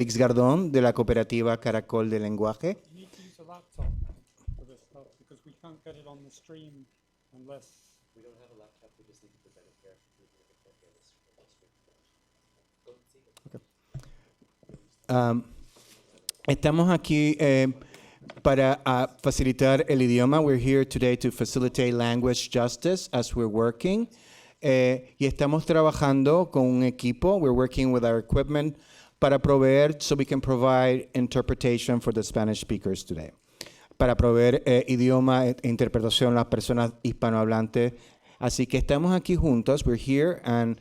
Gardón, de la cooperativa Caracol de Lenguaje. You need to use a laptop for this stuff because we can't get it on the stream unless... We don't have a laptop, we just need to present it here. Estamos aquí para facilitar el idioma. We're here today to facilitate language justice as we're working. Y estamos trabajando con un equipo. We're working with our equipment para proveer, so we can provide interpretation for the Spanish speakers today. Para proveer idioma e interpretación a las personas hispanohablantes. Así que estamos aquí juntos. We're here and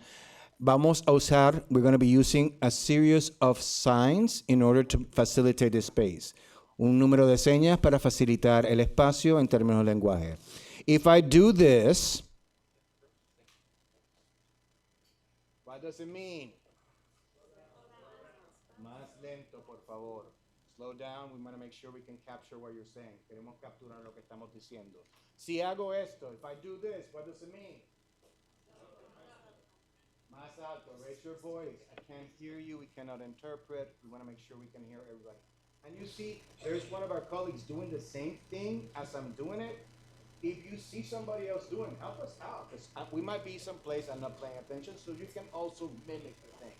vamos a usar, we're going to be using a series of signs in order to facilitate the space. Un número de señas para facilitar el espacio en términos de lenguaje. If I do this, what does it mean? Más lento, por favor. Slow down. We want to make sure we can capture what you're saying. Queremos capturar lo que estamos diciendo. Si hago esto, if I do this, what does it mean? Más alto. Raise your voice. I can't hear you. We cannot interpret. We want to make sure we can hear everybody. And you see, there's one of our colleagues doing the same thing as I'm doing it. If you see somebody else doing, help us out. Because we might be someplace I'm not paying attention, so you can also mimic the thing.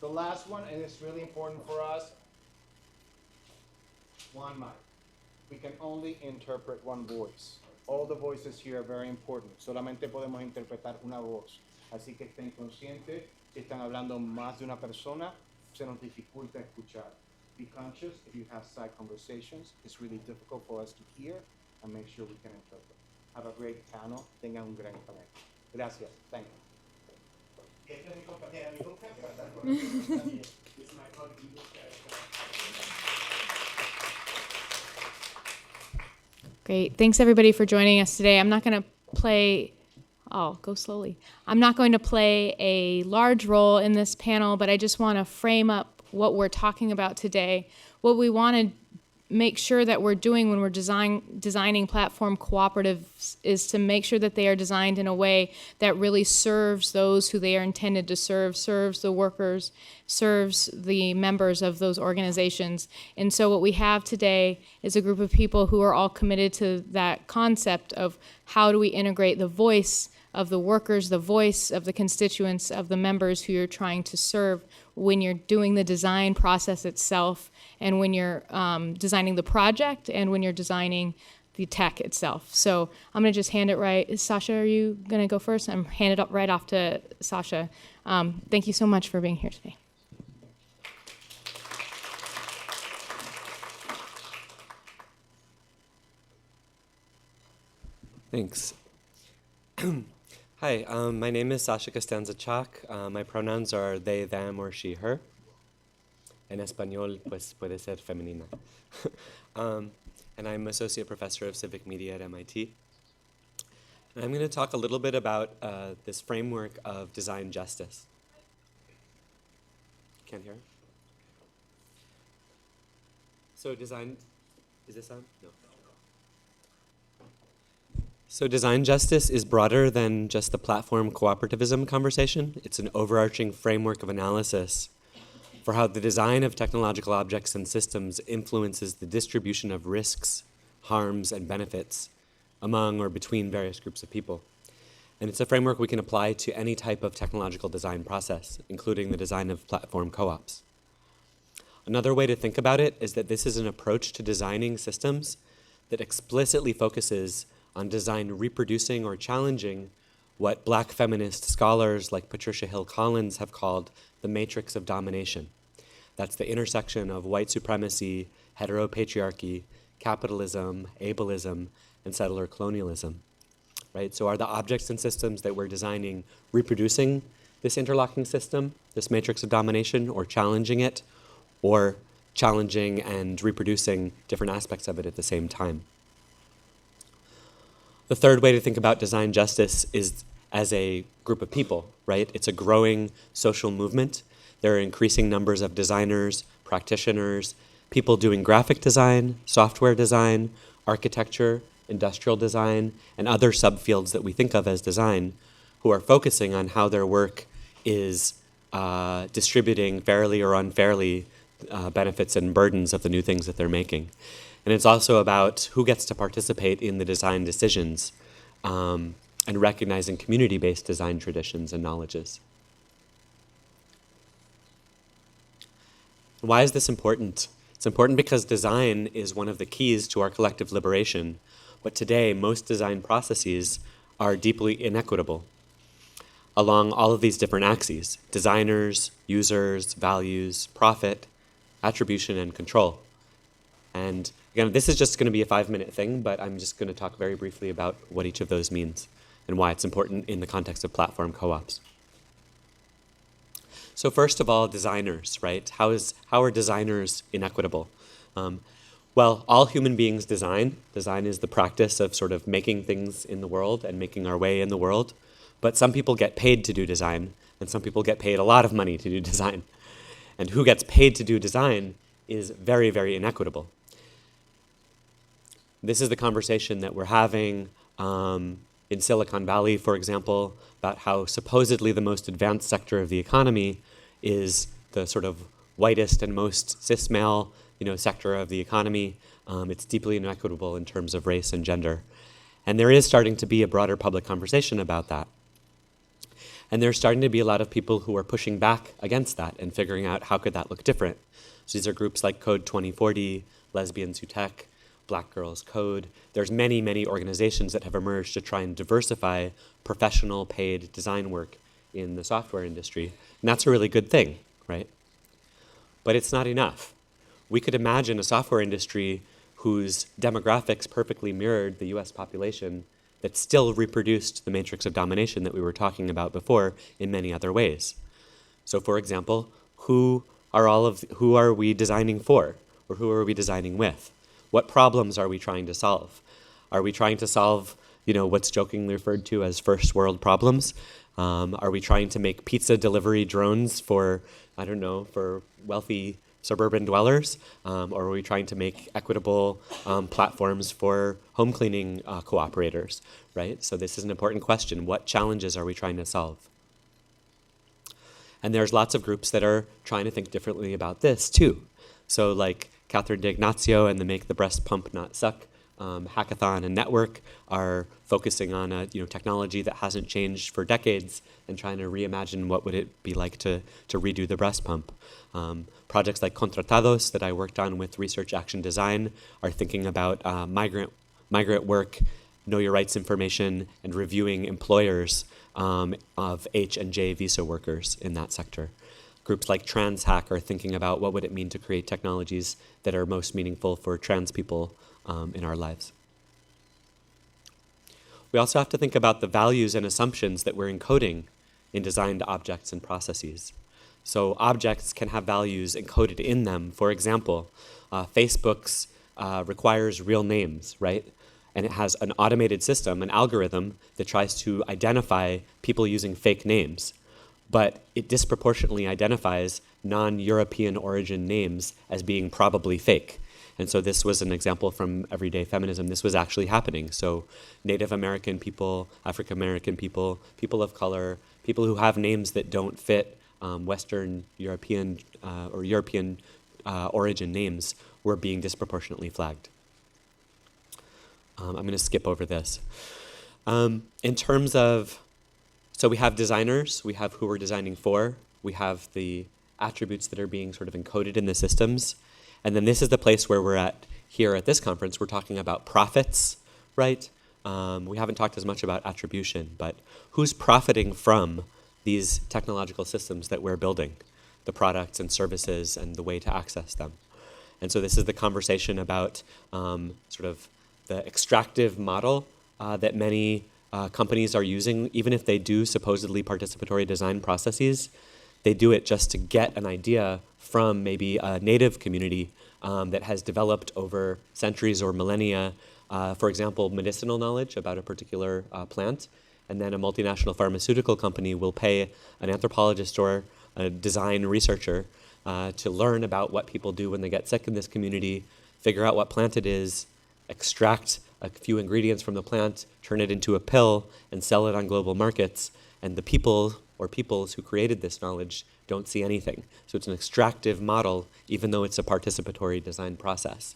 The last one, and it's really important for us, one mic. We can only interpret one voice. All the voices here are very important. Solamente podemos interpretar una voz. Así que estén conscientes, si están hablando más de una persona, se nos dificulta escuchar. Be conscious if you have side conversations. It's really difficult for us to hear and make sure we can interpret. Have a great panel. Tengan un gran panel. Gracias. Thank you. Esta es mi compañera, mi compañera va a estar con nosotros también. Es my colleague. Great. Thanks, everybody, for joining us today. I'm not going to play... Oh, go slowly. I'm not going to play a large role in this panel, but I just want to frame up what we're talking about today. What we want to make sure that we're doing when we're designing platform cooperatives is to make sure that they are designed in a way that really serves those who they are intended to serve, serves the workers, serves the members of those organizations. And so what we have today is a group of people who are all committed to that concept of how do we integrate the voice of the workers, the voice of the constituents, of the members who you're trying to serve when you're doing the design process itself, and when you're designing the project, and when you're designing the tech itself. So I'm going to just hand it right. Sasha, are you going to go first? I'm handed up right off to Sasha. Thank you so much for being here today. Thanks. Hi, my name is Sasha Costanza-Chock. My pronouns are they, them, or she, her. En español, pues puede ser femenina. And I'm Associate Professor of Civic Media at MIT. And I'm going to talk a little bit about this framework of design justice. Can't hear? So design, is this on? No. So design justice is broader than just the platform cooperativism conversation. It's an overarching framework of analysis for how the design of technological objects and systems influences the distribution of risks, harms, and benefits among or between various groups of people. And it's a framework we can apply to any type of technological design process, including the design of platform co-ops. Another way to think about it is that this is an approach to designing systems that explicitly focuses on design reproducing or challenging what Black feminist scholars like Patricia Hill Collins have called the matrix of domination. That's the intersection of white supremacy, heteropatriarchy, capitalism, ableism, and settler colonialism. Right? So are the objects and systems that we're designing reproducing this interlocking system, this matrix of domination, or challenging it, or challenging and reproducing different aspects of it at the same time? The third way to think about design justice is as a group of people, right? It's a growing social movement. There are increasing numbers of designers, practitioners, people doing graphic design, software design, architecture, industrial design, and other subfields that we think of as design, who are focusing on how their work is distributing fairly or unfairly benefits and burdens of the new things that they're making. And it's also about who gets to participate in the design decisions and recognizing community-based design traditions and knowledges. Why is this important? It's important because design is one of the keys to our collective liberation, but today most design processes are deeply inequitable along all of these different axes: designers, users, values, profit, attribution, and control. And again, this is just going to be a 5-minute thing, but I'm just going to talk very briefly about what each of those means and why it's important in the context of platform co-ops. So first of all, designers, right? How are designers inequitable? Well, all human beings design. Design is the practice of sort of making things in the world and making our way in the world. But some people get paid to do design, and some people get paid a lot of money to do design. And who gets paid to do design is very, very inequitable. This is the conversation that we're having in Silicon Valley, for example, about how supposedly the most advanced sector of the economy is the sort of whitest and most cis male, sector of the economy. It's deeply inequitable in terms of race and gender. And there is starting to be a broader public conversation about that. And there's starting to be a lot of people who are pushing back against that and figuring out how could that look different. So these are groups like Code 2040, Lesbians Who Tech, Black Girls Code. There's many, many organizations that have emerged to try and diversify professional paid design work in the software industry. And that's a really good thing, right? But it's not enough. We could imagine a software industry whose demographics perfectly mirrored the US population that still reproduced the matrix of domination that we were talking about before in many other ways. So for example, who are we designing for? Or who are we designing with? What problems are we trying to solve? Are we trying to solve, what's jokingly referred to as first world problems? Are we trying to make pizza delivery drones for wealthy suburban dwellers? Or are we trying to make equitable platforms for home cleaning cooperators, right? So this is an important question. What challenges are we trying to solve? And there's lots of groups that are trying to think differently about this too. So like Catherine D'Ignazio and the Make the Breast Pump Not Suck hackathon and network are focusing on a technology that hasn't changed for decades and trying to reimagine what would it be like to redo the breast pump. Projects like Contratados that I worked on with Research Action Design are thinking about migrant work, know your rights information, and reviewing employers of H and J visa workers in that sector. Groups like TransHack are thinking about what would it mean to create technologies that are most meaningful for trans people in our lives. We also have to think about the values and assumptions that we're encoding in designed objects and processes. So objects can have values encoded in them. For example, Facebook's requires real names, right? And it has an automated system, an algorithm that tries to identify people using fake names. But it disproportionately identifies non-European origin names as being probably fake. And so this was an example from everyday feminism. This was actually happening. So Native American people, African American people, people of color, people who have names that don't fit Western European or European origin names were being disproportionately flagged. I'm going to skip over this. In terms of, so we have designers, we have who we're designing for, we have the attributes that are being sort of encoded in the systems, and then this is the place where we're at here at this conference. We're talking about profits, right? We haven't talked as much about attribution, but who's profiting from these technological systems that we're building, the products and services and the way to access them? And so this is the conversation about sort of the extractive model that many companies are using. Even if they do supposedly participatory design processes, they do it just to get an idea from maybe a native community that has developed over centuries or millennia, for example, medicinal knowledge about a particular plant. And then a multinational pharmaceutical company will pay an anthropologist or a design researcher to learn about what people do when they get sick in this community, figure out what plant it is, extract a few ingredients from the plant, turn it into a pill, and sell it on global markets. And the people or peoples who created this knowledge don't see anything. So it's an extractive model, even though it's a participatory design process.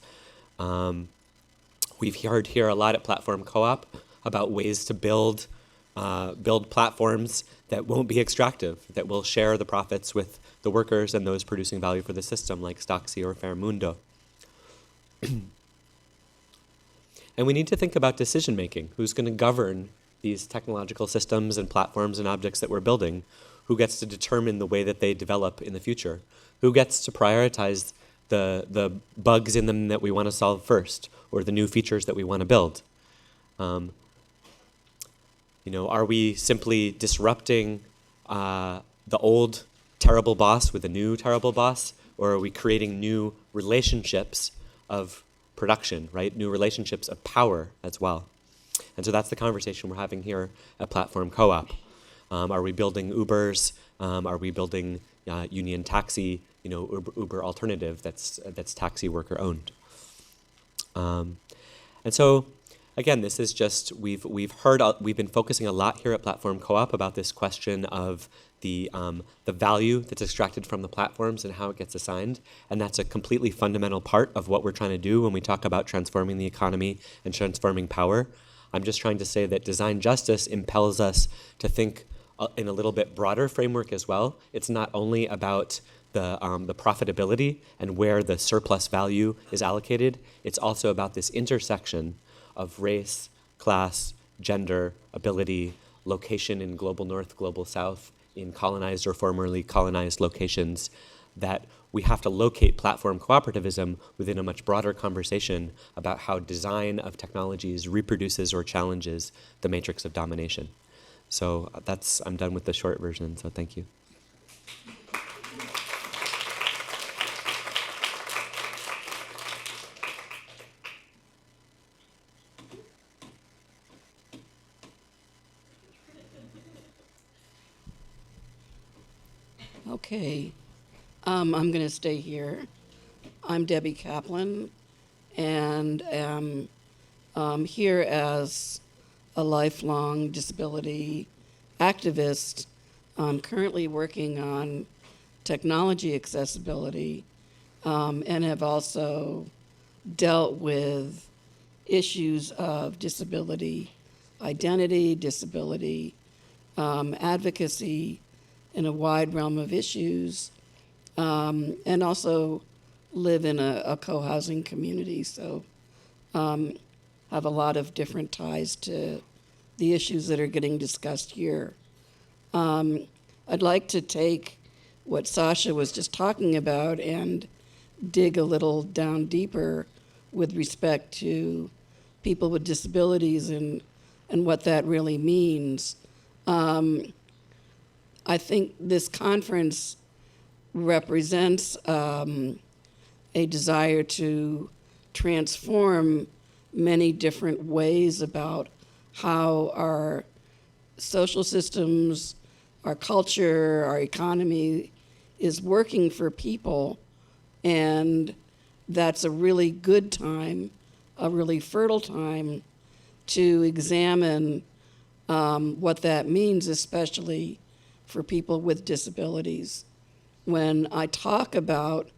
We've heard here a lot at Platform Co-op about ways to build platforms that won't be extractive, that will share the profits with the workers and those producing value for the system, like Stocksy or Fairmundo. And we need to think about decision making. Who's going to govern these technological systems and platforms and objects that we're building? Who gets to determine the way that they develop in the future? Who gets to prioritize the bugs in them that we want to solve first, or the new features that we want to build? Are we simply disrupting the old terrible boss with a new terrible boss, or are we creating new relationships of production, right? New relationships of power as well. And so that's the conversation we're having here at Platform Co-op. Are we building Ubers? Are we building Union Taxi, Uber alternative that's taxi worker owned? And so, again, this is just we've been focusing a lot here at Platform Co-op about this question of the value that's extracted from the platforms and how it gets assigned, and that's a completely fundamental part of what we're trying to do when we talk about transforming the economy and transforming power. I'm just trying to say that design justice impels us to think in a little bit broader framework as well. It's not only about the profitability and where the surplus value is allocated. It's also about this intersection of race, class, gender, ability, location in global north, global south, in colonized or formerly colonized locations, that we have to locate platform cooperativism within a much broader conversation about how design of technologies reproduces or challenges the matrix of domination. So I'm done with the short version, so thank you. Okay, I'm going to stay here. I'm Debby Kaplan, and am here as a lifelong disability activist. I'm currently working on technology accessibility, and have also dealt with issues of disability identity, disability advocacy, in a wide realm of issues, and also live in a co-housing community, so have a lot of different ties to the issues that are getting discussed here. I'd like to take what Sasha was just talking about and dig a little down deeper with respect to people with disabilities and what that really means. I think this conference represents a desire to transform many different ways about how our social systems, our culture, our economy is working for people. And that's a really good time, a really fertile time to examine what that means, especially for people with disabilities. When I talk about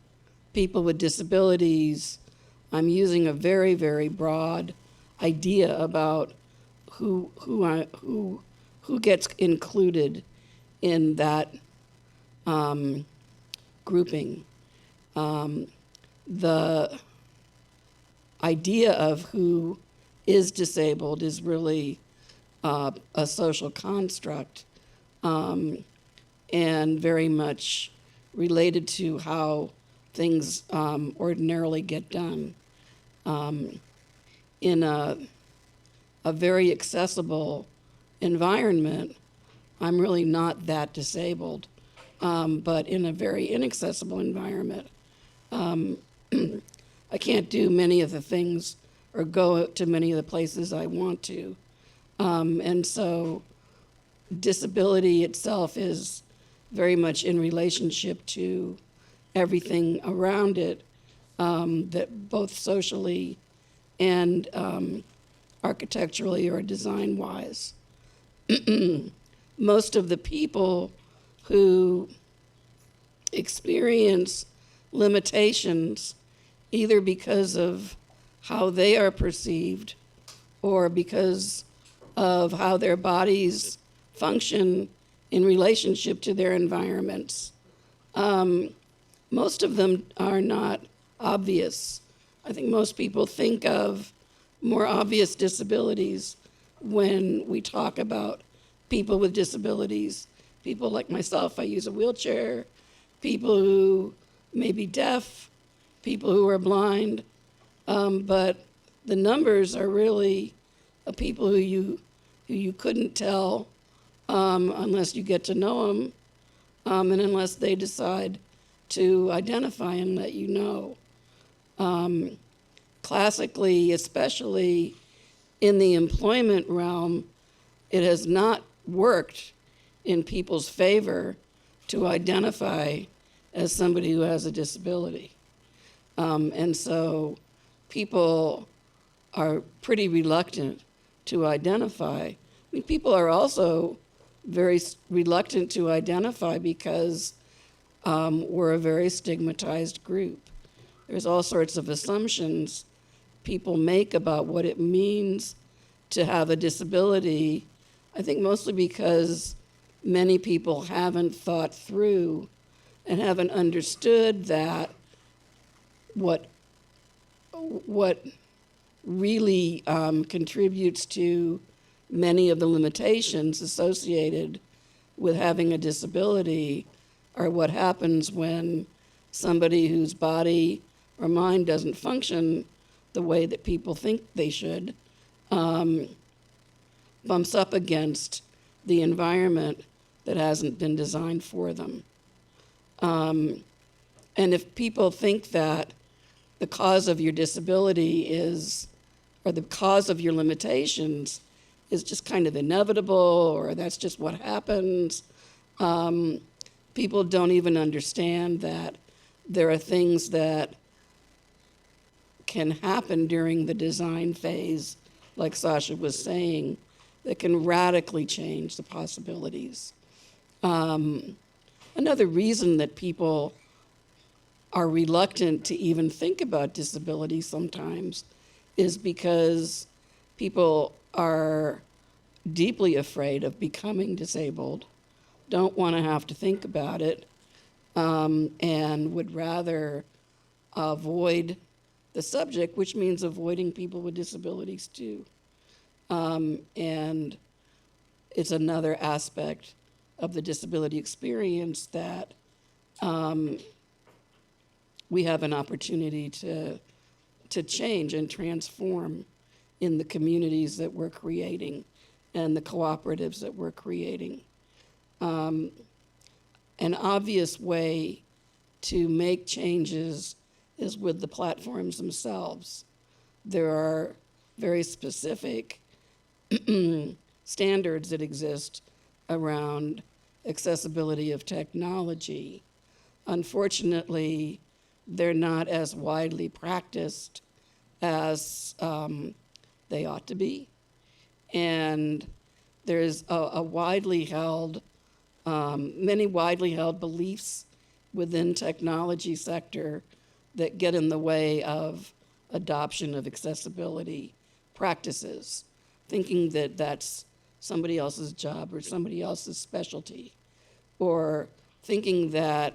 people with disabilities, I'm using a very, very broad idea about who gets included in that grouping. The idea of who is disabled is really a social construct, and very much related to how things ordinarily get done. In a very accessible environment, I'm really not that disabled, but in a very inaccessible environment, I can't do many of the things or go to many of the places I want to. And so disability itself is very much in relationship to everything around it, that both socially and architecturally or design-wise. most of the people who experience limitations either because of how they are perceived or because of how their bodies function in relationship to their environments. Most of them are not obvious. I think most people think of more obvious disabilities when we talk about people with disabilities. People like myself, I use a wheelchair, people who may be deaf, people who are blind, but the numbers are really of people who you couldn't tell unless you get to know them, and unless they decide to identify and let you know. Classically, especially in the employment realm, it has not worked in people's favor to identify as somebody who has a disability. And so people are pretty reluctant to identify. I mean, people are also very reluctant to identify because we're a very stigmatized group. There's all sorts of assumptions people make about what it means to have a disability, I think mostly because many people haven't thought through and haven't understood that what really contributes to many of the limitations associated with having a disability are what happens when somebody whose body or mind doesn't function the way that people think they should bumps up against the environment that hasn't been designed for them. And if people think that the cause of your disability is, or the cause of your limitations is just kind of inevitable, or that's just what happens, people don't even understand that there are things that can happen during the design phase, like Sasha was saying, that can radically change the possibilities. Another reason that people are reluctant to even think about disability sometimes is because people are deeply afraid of becoming disabled, don't want to have to think about it, and would rather avoid the subject, which means avoiding people with disabilities too. And it's another aspect of the disability experience that we have an opportunity to change and transform in the communities that we're creating and the cooperatives that we're creating. An obvious way to make changes is with the platforms themselves. There are very specific standards that exist around accessibility of technology. Unfortunately, they're not as widely practiced as they ought to be. And there's a widely held, many widely held beliefs within technology sector that get in the way of adoption of accessibility practices, thinking that that's somebody else's job or somebody else's specialty, or thinking that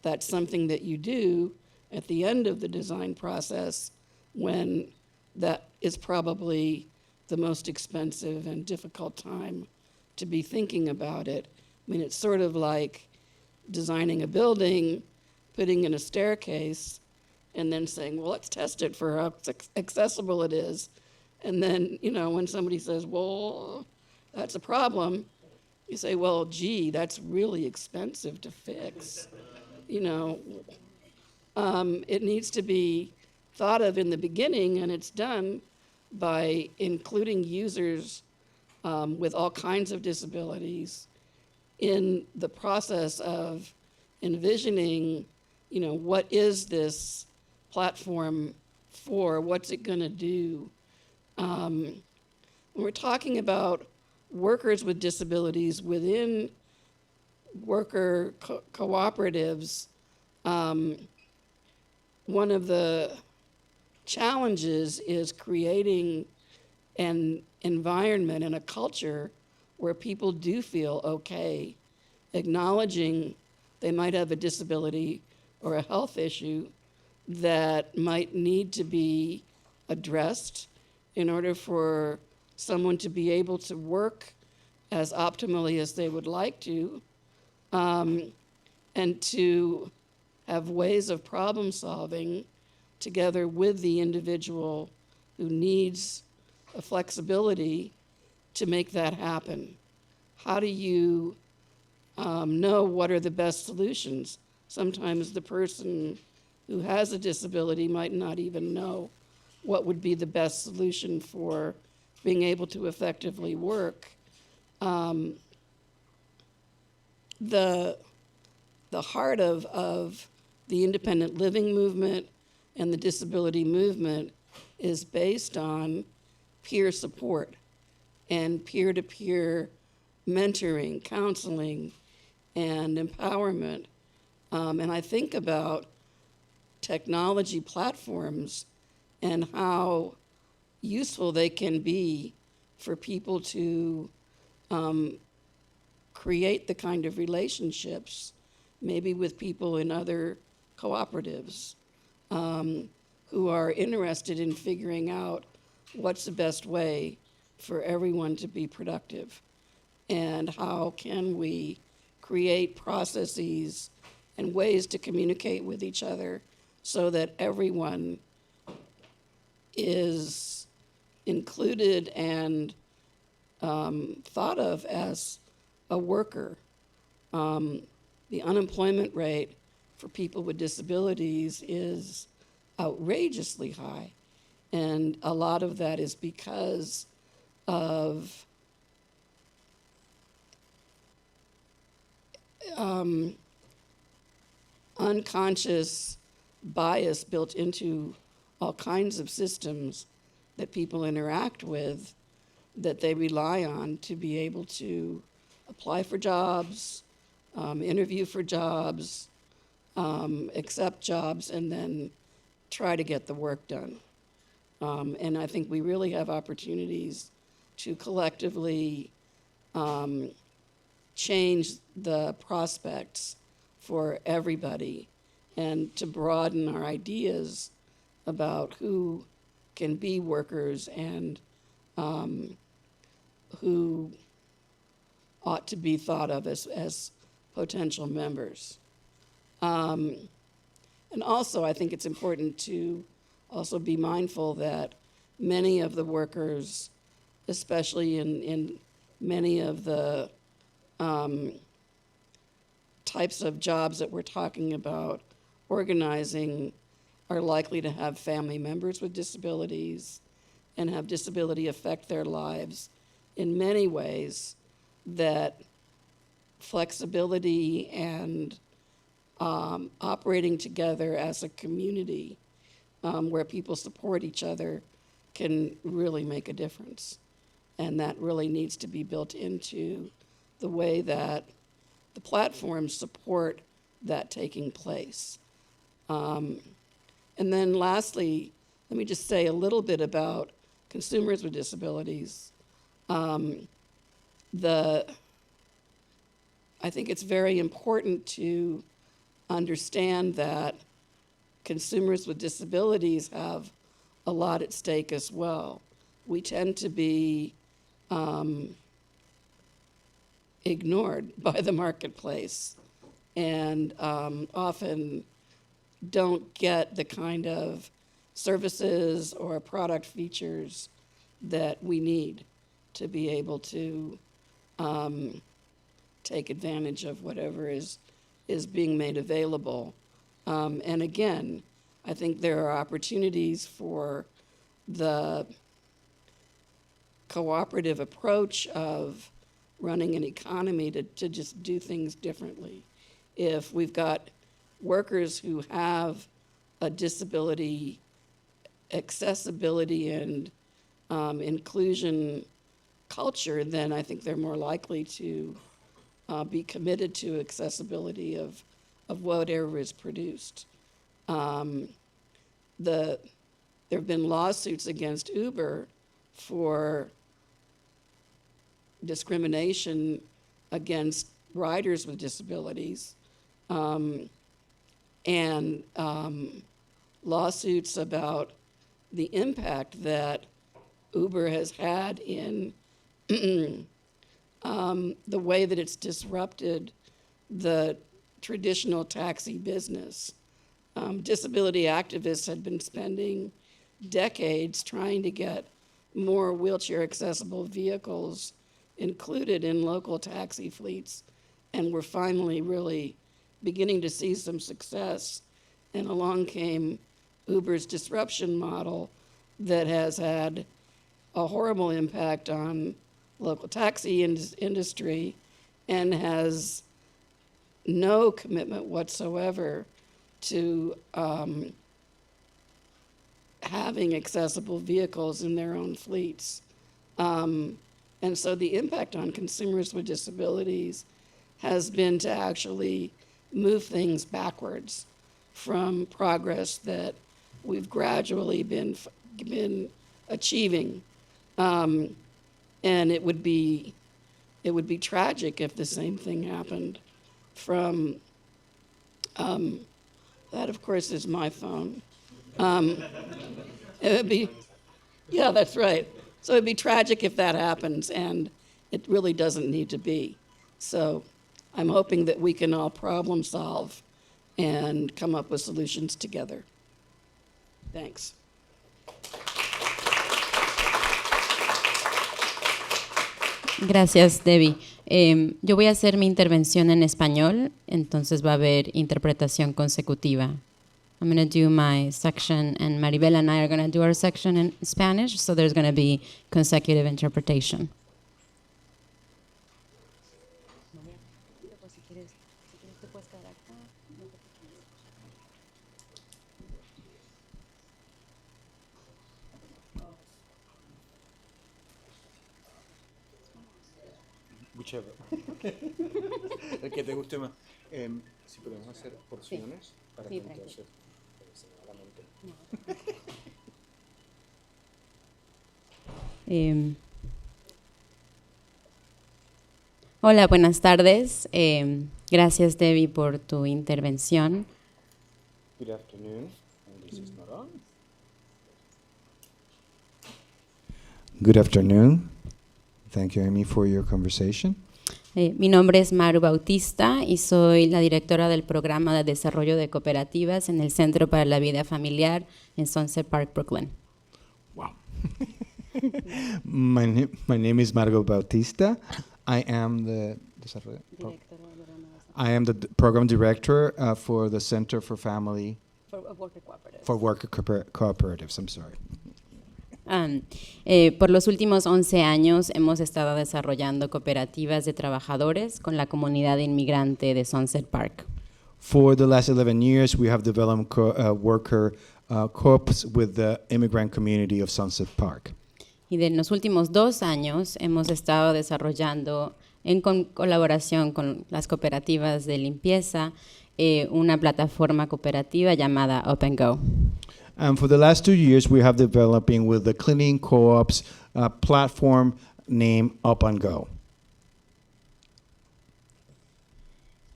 that's something that you do at the end of the design process when that is probably the most expensive and difficult time to be thinking about it. I mean, it's sort of like designing a building, putting in a staircase, and then saying, well, let's test it for how accessible it is. And then, when somebody says, well, that's a problem, you say, well, gee, that's really expensive to fix. It needs to be thought of in the beginning, and it's done by including users with all kinds of disabilities in the process of envisioning, what is this platform for? What's it going to do? When we're talking about workers with disabilities within worker cooperatives, one of the challenges is creating an environment and a culture where people do feel okay acknowledging they might have a disability or a health issue that might need to be addressed in order for someone to be able to work as optimally as they would like to, and to have ways of problem solving together with the individual who needs a flexibility to make that happen. How do you know what are the best solutions? Sometimes the person who has a disability might not even know what would be the best solution for being able to effectively work. The heart of the independent living movement and the disability movement is based on peer support and peer-to-peer mentoring, counseling, and empowerment. And I think about technology platforms and how useful they can be for people to create the kind of relationships, maybe with people in other cooperatives, who are interested in figuring out what's the best way for everyone to be productive, and how can we create processes and ways to communicate with each other so that everyone is included and thought of as a worker. The unemployment rate for people with disabilities is outrageously high, and a lot of that is because of unconscious bias built into all kinds of systems that people interact with, that they rely on to be able to apply for jobs, interview for jobs, accept jobs, and then try to get the work done. And I think we really have opportunities to collectively change the prospects for everybody and to broaden our ideas about who can be workers and who ought to be thought of as potential members. And also, I think it's important to also be mindful that many of the workers, especially in many of the types of jobs that we're talking about organizing, are likely to have family members with disabilities and have disability affect their lives in many ways that flexibility and operating together as a community where people support each other can really make a difference. And that really needs to be built into the way that the platforms support that taking place. And then lastly, let me just say a little bit about consumers with disabilities. I think it's very important to understand that consumers with disabilities have a lot at stake as well. We tend to be ignored by the marketplace and often don't get the kind of services or product features that we need to be able to take advantage of whatever is being made available. And again, I think there are opportunities for the cooperative approach of running an economy to just do things differently. If we've got workers who have a disability, accessibility and inclusion culture, then I think they're more likely to be committed to accessibility of whatever is produced. There have been lawsuits against Uber for discrimination against riders with disabilities, and lawsuits about the impact that Uber has had in the way that it's disrupted the traditional taxi business. Disability activists had been spending decades trying to get more wheelchair accessible vehicles included in local taxi fleets, and we're finally really beginning to see some success. And along came Uber's disruption model that has had a horrible impact on local taxi industry and has no commitment whatsoever to having accessible vehicles in their own fleets. And so the impact on consumers with disabilities has been to actually move things backwards from progress that we've gradually been achieving. And it would be tragic if the same thing happened from, that of course is my phone. It would be, yeah, that's right. So it'd be tragic if that happens, and it really doesn't need to be. So I'm hoping that we can all problem solve and come up with solutions together. Thanks. Gracias, Debby. Yo voy a hacer mi intervención en español, entonces va a haber interpretación consecutiva. I'm going to do my section, and Maribel and I are going to do our section in Spanish, so there's going to be consecutive interpretation. Whichever. El que te guste más. Si podemos hacer porciones para que entonces Hola, buenas tardes. Gracias, Debby, por tu intervención. Good afternoon. And this is not on. Good afternoon. Thank you, Amy, for your conversation. Mi nombre es Maru Bautista y soy la directora del programa de desarrollo de cooperativas en el Centro para la Vida Familiar en Sunset Park, Brooklyn. Wow. My name is Maribel Bautista. I am the program director for the Center for Family for Worker Cooperatives. I'm sorry. Por los últimos 11 años hemos estado desarrollando cooperativas de trabajadores con la comunidad inmigrante de Sunset Park. For the last 11 years, we have developed worker co-ops with the immigrant community of Sunset Park. Y de los últimos 2 años hemos estado desarrollando en colaboración con las cooperativas de limpieza una plataforma cooperativa llamada Up and Go. And for the last 2 years, we have developing with the cleaning co-ops platform named Up and Go.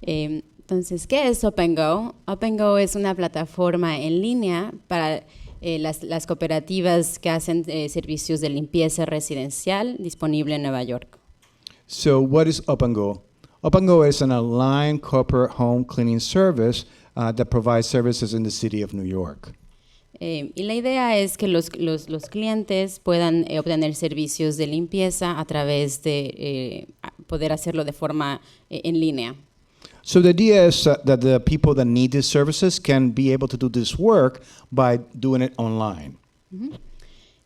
Entonces, ¿qué es Up and Go? Up and Go es una plataforma en línea para las cooperativas que hacen servicios de limpieza residencial disponible en Nueva York. So what is Up and Go? Up and Go is an online corporate home cleaning service that provides services in the city of New York. Y la idea es que los clientes puedan obtener servicios de limpieza a través de poder hacerlo de forma en línea. So the idea is that the people that need these services can be able to do this work by doing it online.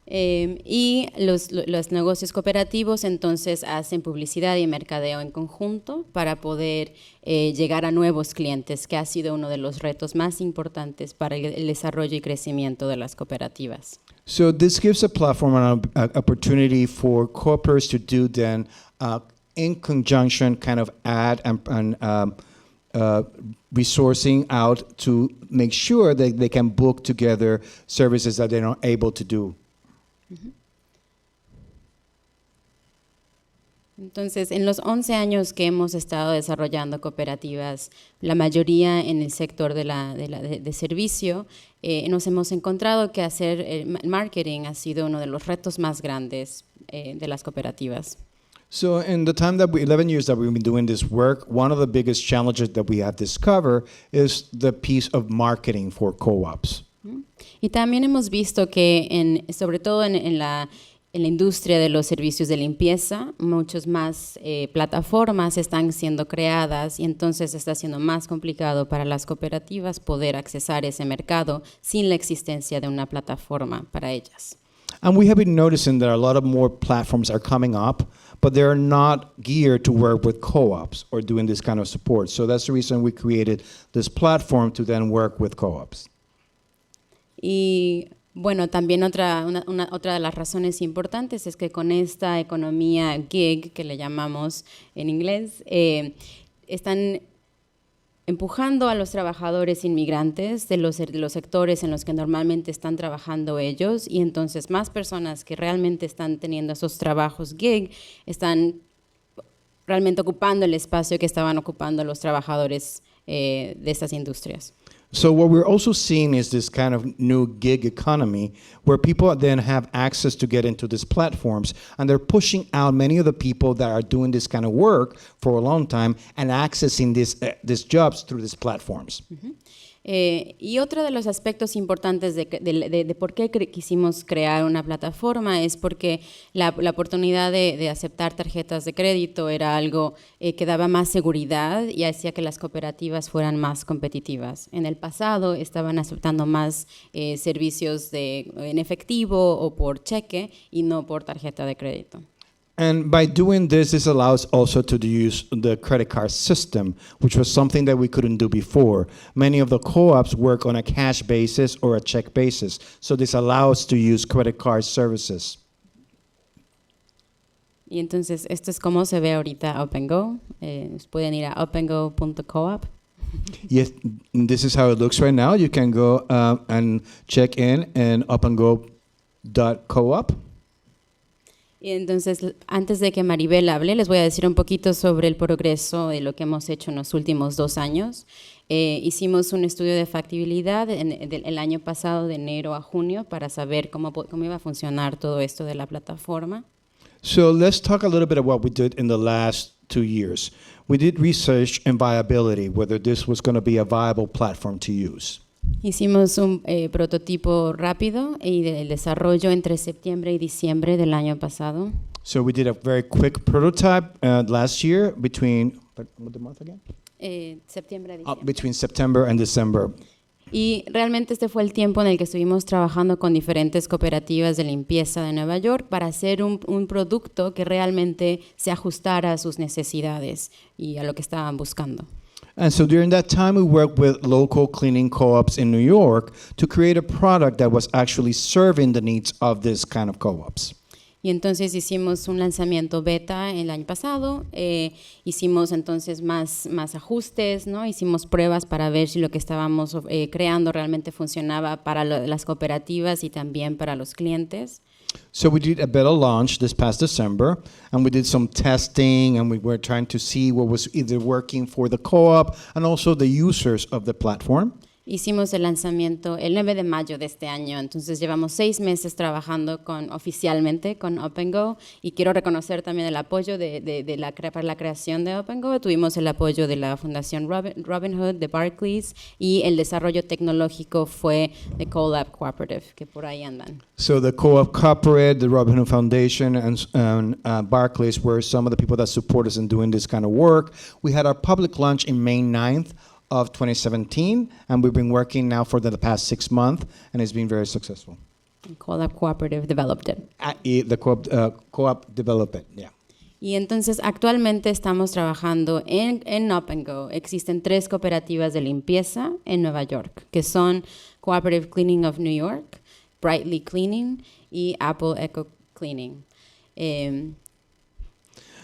Y los negocios cooperativos entonces hacen publicidad y mercadeo en conjunto para poder llegar a nuevos clientes, que ha sido uno de los retos más importantes para el desarrollo y crecimiento de las cooperativas. So this gives a platform and an opportunity for cooperatives to do then in conjunction kind of add and resourcing out to make sure that they can book together services that they're not able to do. Entonces, en los 11 años que hemos estado desarrollando cooperativas, la mayoría en el sector de servicio, nos hemos encontrado que hacer el marketing ha sido uno de los retos más grandes de las cooperativas. So in the time 11 years that we've been doing this work, one of the biggest challenges that we have discovered is the piece of marketing for co-ops. Y también hemos visto que, sobre todo en la industria de los servicios de limpieza, muchas más plataformas están siendo creadas y entonces está siendo más complicado para las cooperativas poder accesar ese mercado sin la existencia de una plataforma para ellas. And we have been noticing that a lot of more platforms are coming up, but they're not geared to work with co-ops or doing this kind of support. So that's the reason we created this platform to then work with co-ops. Y bueno, también otra de las razones importantes es que con esta economía gig, que le llamamos en inglés, están empujando a los trabajadores inmigrantes de los sectores en los que normalmente están trabajando ellos, y entonces más personas que realmente están teniendo esos trabajos gig están realmente ocupando el espacio que estaban ocupando los trabajadores de estas industrias. So what we're also seeing is this kind of new gig economy where people then have access to get into these platforms, and they're pushing out many of the people that are doing this kind of work for a long time and accessing these jobs through these platforms. Y otro de los aspectos importantes de por qué quisimos crear una plataforma es porque la oportunidad de aceptar tarjetas de crédito era algo que daba más seguridad y hacía que las cooperativas fueran más competitivas. En el pasado estaban aceptando más servicios en efectivo o por cheque y no por tarjeta de crédito. And by doing this allows also to use the credit card system, which was something that we couldn't do before. Many of the co-ops work on a cash basis or a check basis, so this allows to use credit card services. Y entonces esto es como se ve ahorita OpenGo. Pueden ir a opengo.coop. Yes, this is how it looks right now. You can go and check in opengo.coop. Y entonces, antes de que Maribel hable, les voy a decir un poquito sobre el progreso de lo que hemos hecho en los últimos 2 años. Hicimos un estudio de factibilidad el año pasado, de enero a junio, para saber cómo iba a funcionar todo esto de la plataforma. So let's talk a little bit about what we did in the last 2 years. We did research and viability, whether this was going to be a viable platform to use. Hicimos un prototipo rápido y del desarrollo entre septiembre y diciembre del año pasado. So we did a very quick prototype last year between, what the month again? Septiembre a diciembre. Between September and December. Y realmente este fue el tiempo en el que estuvimos trabajando con diferentes cooperativas de limpieza de Nueva York para hacer un producto que realmente se ajustara a sus necesidades y a lo que estaban buscando. And so during that time, we worked with local cleaning co-ops in New York to create a product that was actually serving the needs of this kind of co-ops. Y entonces hicimos un lanzamiento beta el año pasado, hicimos entonces más ajustes, ¿no? Hicimos pruebas para ver si lo que estábamos creando realmente funcionaba para las cooperativas y también para los clientes. So we did a beta launch this past December, and we did some testing, and we were trying to see what was either working for the co-op and also the users of the platform. Hicimos el lanzamiento el 9 de mayo de este año, entonces llevamos 6 meses trabajando oficialmente con OpenGo, y quiero reconocer también el apoyo para la creación de OpenGo. Tuvimos el apoyo de la Fundación Robin Hood, de Barclays, y el desarrollo tecnológico fue de Co-Lab Cooperative, que por ahí andan. So the Co-op Cooperative, the Robin Hood Foundation, and Barclays were some of the people that support us in doing this kind of work. We had our public launch in May 9th. Of 2017, and we've been working now for the past 6 months, and it's been very successful. Cooperative developed it. The co-op developed it, yeah. Y entonces actualmente estamos trabajando en Up and Go. Existen 3 cooperativas de limpieza en Nueva York, que son Cooperative Cleaning of New York, Brightly Cleaning y Apple Eco Cleaning.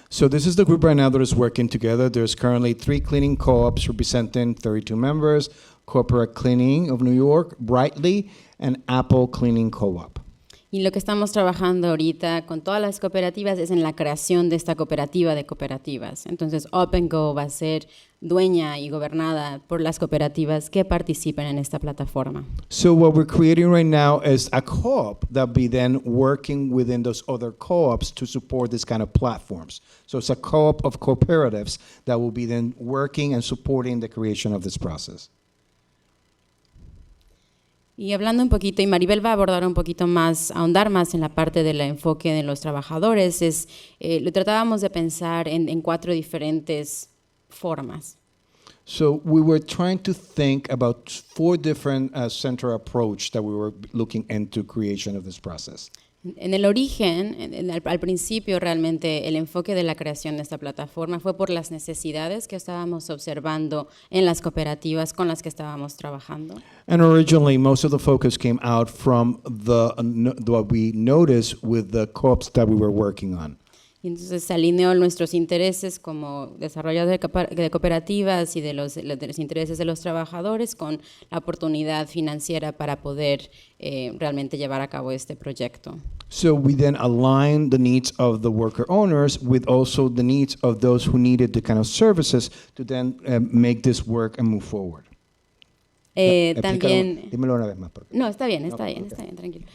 So this is the group right now that is working together. There's currently 3 cleaning co-ops representing 32 members, Corporate Cleaning of New York, Brightly, and Apple Cleaning Co-op. Y lo que estamos trabajando ahorita con todas las cooperativas es en la creación de esta cooperativa de cooperativas. Entonces, Up and Go va a ser dueña y gobernada por las cooperativas que participen en esta plataforma. So what we're creating right now is a co-op that be then working within those other co-ops to support this kind of platforms. So it's a co-op of cooperatives that will be then working and supporting the creation of this process. Y hablando un poquito, y Maribel va a abordar un poquito más, ahondar más en la parte del enfoque de los trabajadores, lo tratábamos de pensar en 4 diferentes formas. So we were trying to think about 4 different central approach that we were looking into creation of this process. En el origen, al principio realmente el enfoque de la creación de esta plataforma fue por las necesidades que estábamos observando en las cooperativas con las que estábamos trabajando. And originally, most of the focus came out from what we noticed with the co-ops that we were working on. Y entonces se alineó nuestros intereses como desarrolladores de cooperativas y de los intereses de los trabajadores con la oportunidad financiera para poder realmente llevar a cabo este proyecto. So we then aligned the needs of the worker owners with also the needs of those who needed the kind of services to then make this work and move forward. También. Dímelo una vez más. No, está bien, tranquilo.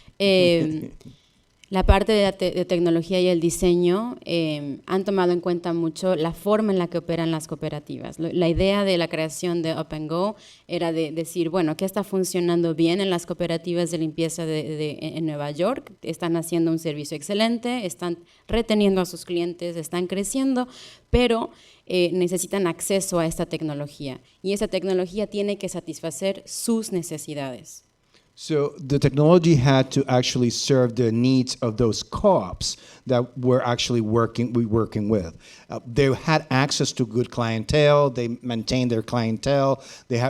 La parte de tecnología y el diseño han tomado en cuenta mucho la forma en la que operan las cooperativas. La idea de la creación de Up and Go era de decir, bueno, ¿qué está funcionando bien en las cooperativas de limpieza en Nueva York? Están haciendo un servicio excelente, están reteniendo a sus clientes, están creciendo, pero necesitan acceso a esta tecnología. Y esa tecnología tiene que satisfacer sus necesidades. So the technology had to actually serve the needs of those co-ops that we're actually working with. They had access to good clientele. They maintained their clientele.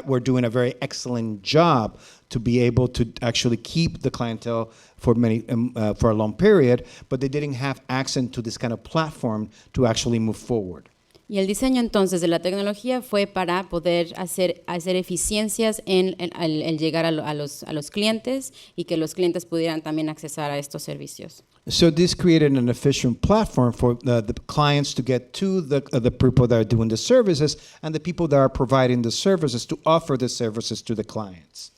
Were doing a very excellent job to be able to actually keep the clientele for a long period, but they didn't have access to this kind of platform to actually move forward. Y el diseño entonces de la tecnología fue para poder hacer eficiencias en el llegar a los clientes y que los clientes pudieran también accesar a estos servicios. So this created an efficient platform for the clients to get to the people that are doing the services and the people that are providing the services to offer the services to the clients.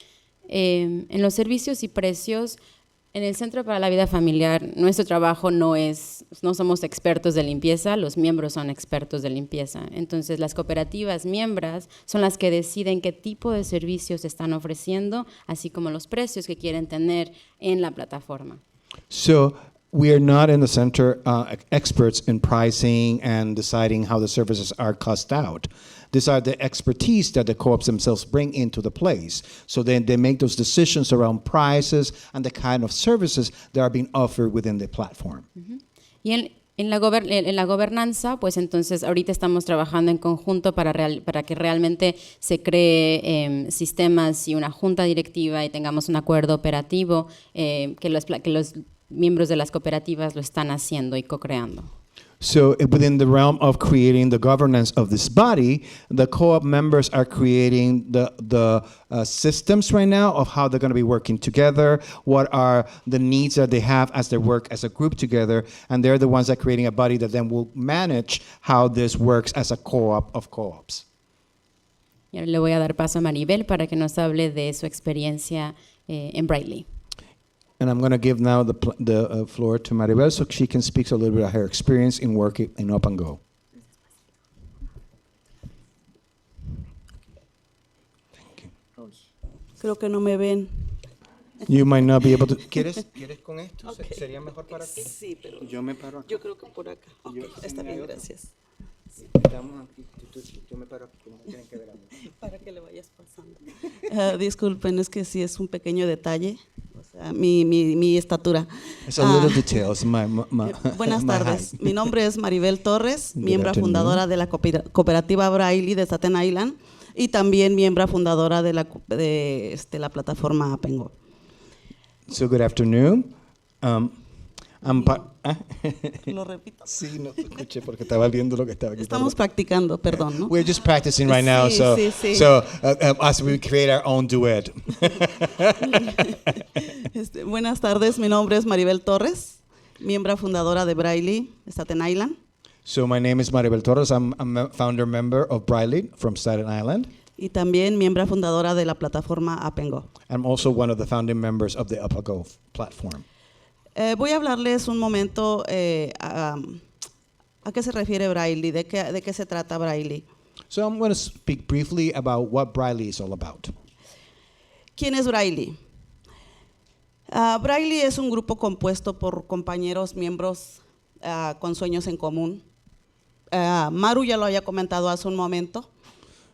En los servicios y precios, en el Centro para la Vida Familiar, nuestro trabajo no somos expertos de limpieza, los miembros son expertos de limpieza. Entonces, las cooperativas miembros son las que deciden qué tipo de servicios están ofreciendo, así como los precios que quieren tener en la plataforma. So we are not in the center experts in pricing and deciding how the services are cost out. These are the expertise that the co-ops themselves bring into the place. So then they make those decisions around prices and the kind of services that are being offered within the platform. Y en la gobernanza, pues entonces ahorita estamos trabajando en conjunto para que realmente se cree sistemas y una junta directiva y tengamos un acuerdo operativo que los miembros de las cooperativas lo están haciendo y co-creando. So within the realm of creating the governance of this body, the co-op members are creating the systems right now of how they're going to be working together, what are the needs that they have as they work as a group together, and they're the ones that are creating a body that then will manage how this works as a co-op of co-ops. Y ahora le voy a dar paso a Maribel para que nos hable de su experiencia en Brightly. And I'm going to give now the floor to Maribel so she can speak a little bit of her experience in working in Up and Go. Thank you. Creo que no me ven. You might not be able to. ¿Quieres con esto? Okay. ¿Sería mejor para ti? Sí, pero Yo me paro aquí. yo creo que por acá. Ok, Yo- está si bien, hay otro. gracias. Estamos aquí. Yo me paro aquí. Como tienen que ver a mí. Para que le vayas pasando. Disculpen, es que sí es un pequeño detalle. mi estatura. It's a little details. Buenas my tardes. height. Mi nombre es Maribel Torres, Good miembro afternoon. fundadora de la cooperativa Braille de Staten Island y también miembro fundadora de la plataforma Apengo. So good afternoon. Lo repito. Sí, no te escuché porque estaba viendo lo que estaba aquí. Estamos practicando, perdón, ¿no? We're just practicing right now, Sí, so sí, sí. as we create our own duet. Buenas tardes, mi nombre es Maribel Torres, miembro fundadora de Braille Staten Island. So my name is Maribel Torres. I'm a founder member of Braille from Staten Island. Y también miembro fundadora de la plataforma Apengo. I'm also one of the founding members of the UpAgo platform. Voy a hablarles un momento a qué se refiere Braille, de qué se trata Braille. So I'm going to speak briefly about what Braille is all about. ¿Quién es Braille? Braille es un grupo compuesto por compañeros, miembros con sueños en común. Maru ya lo había comentado hace un momento.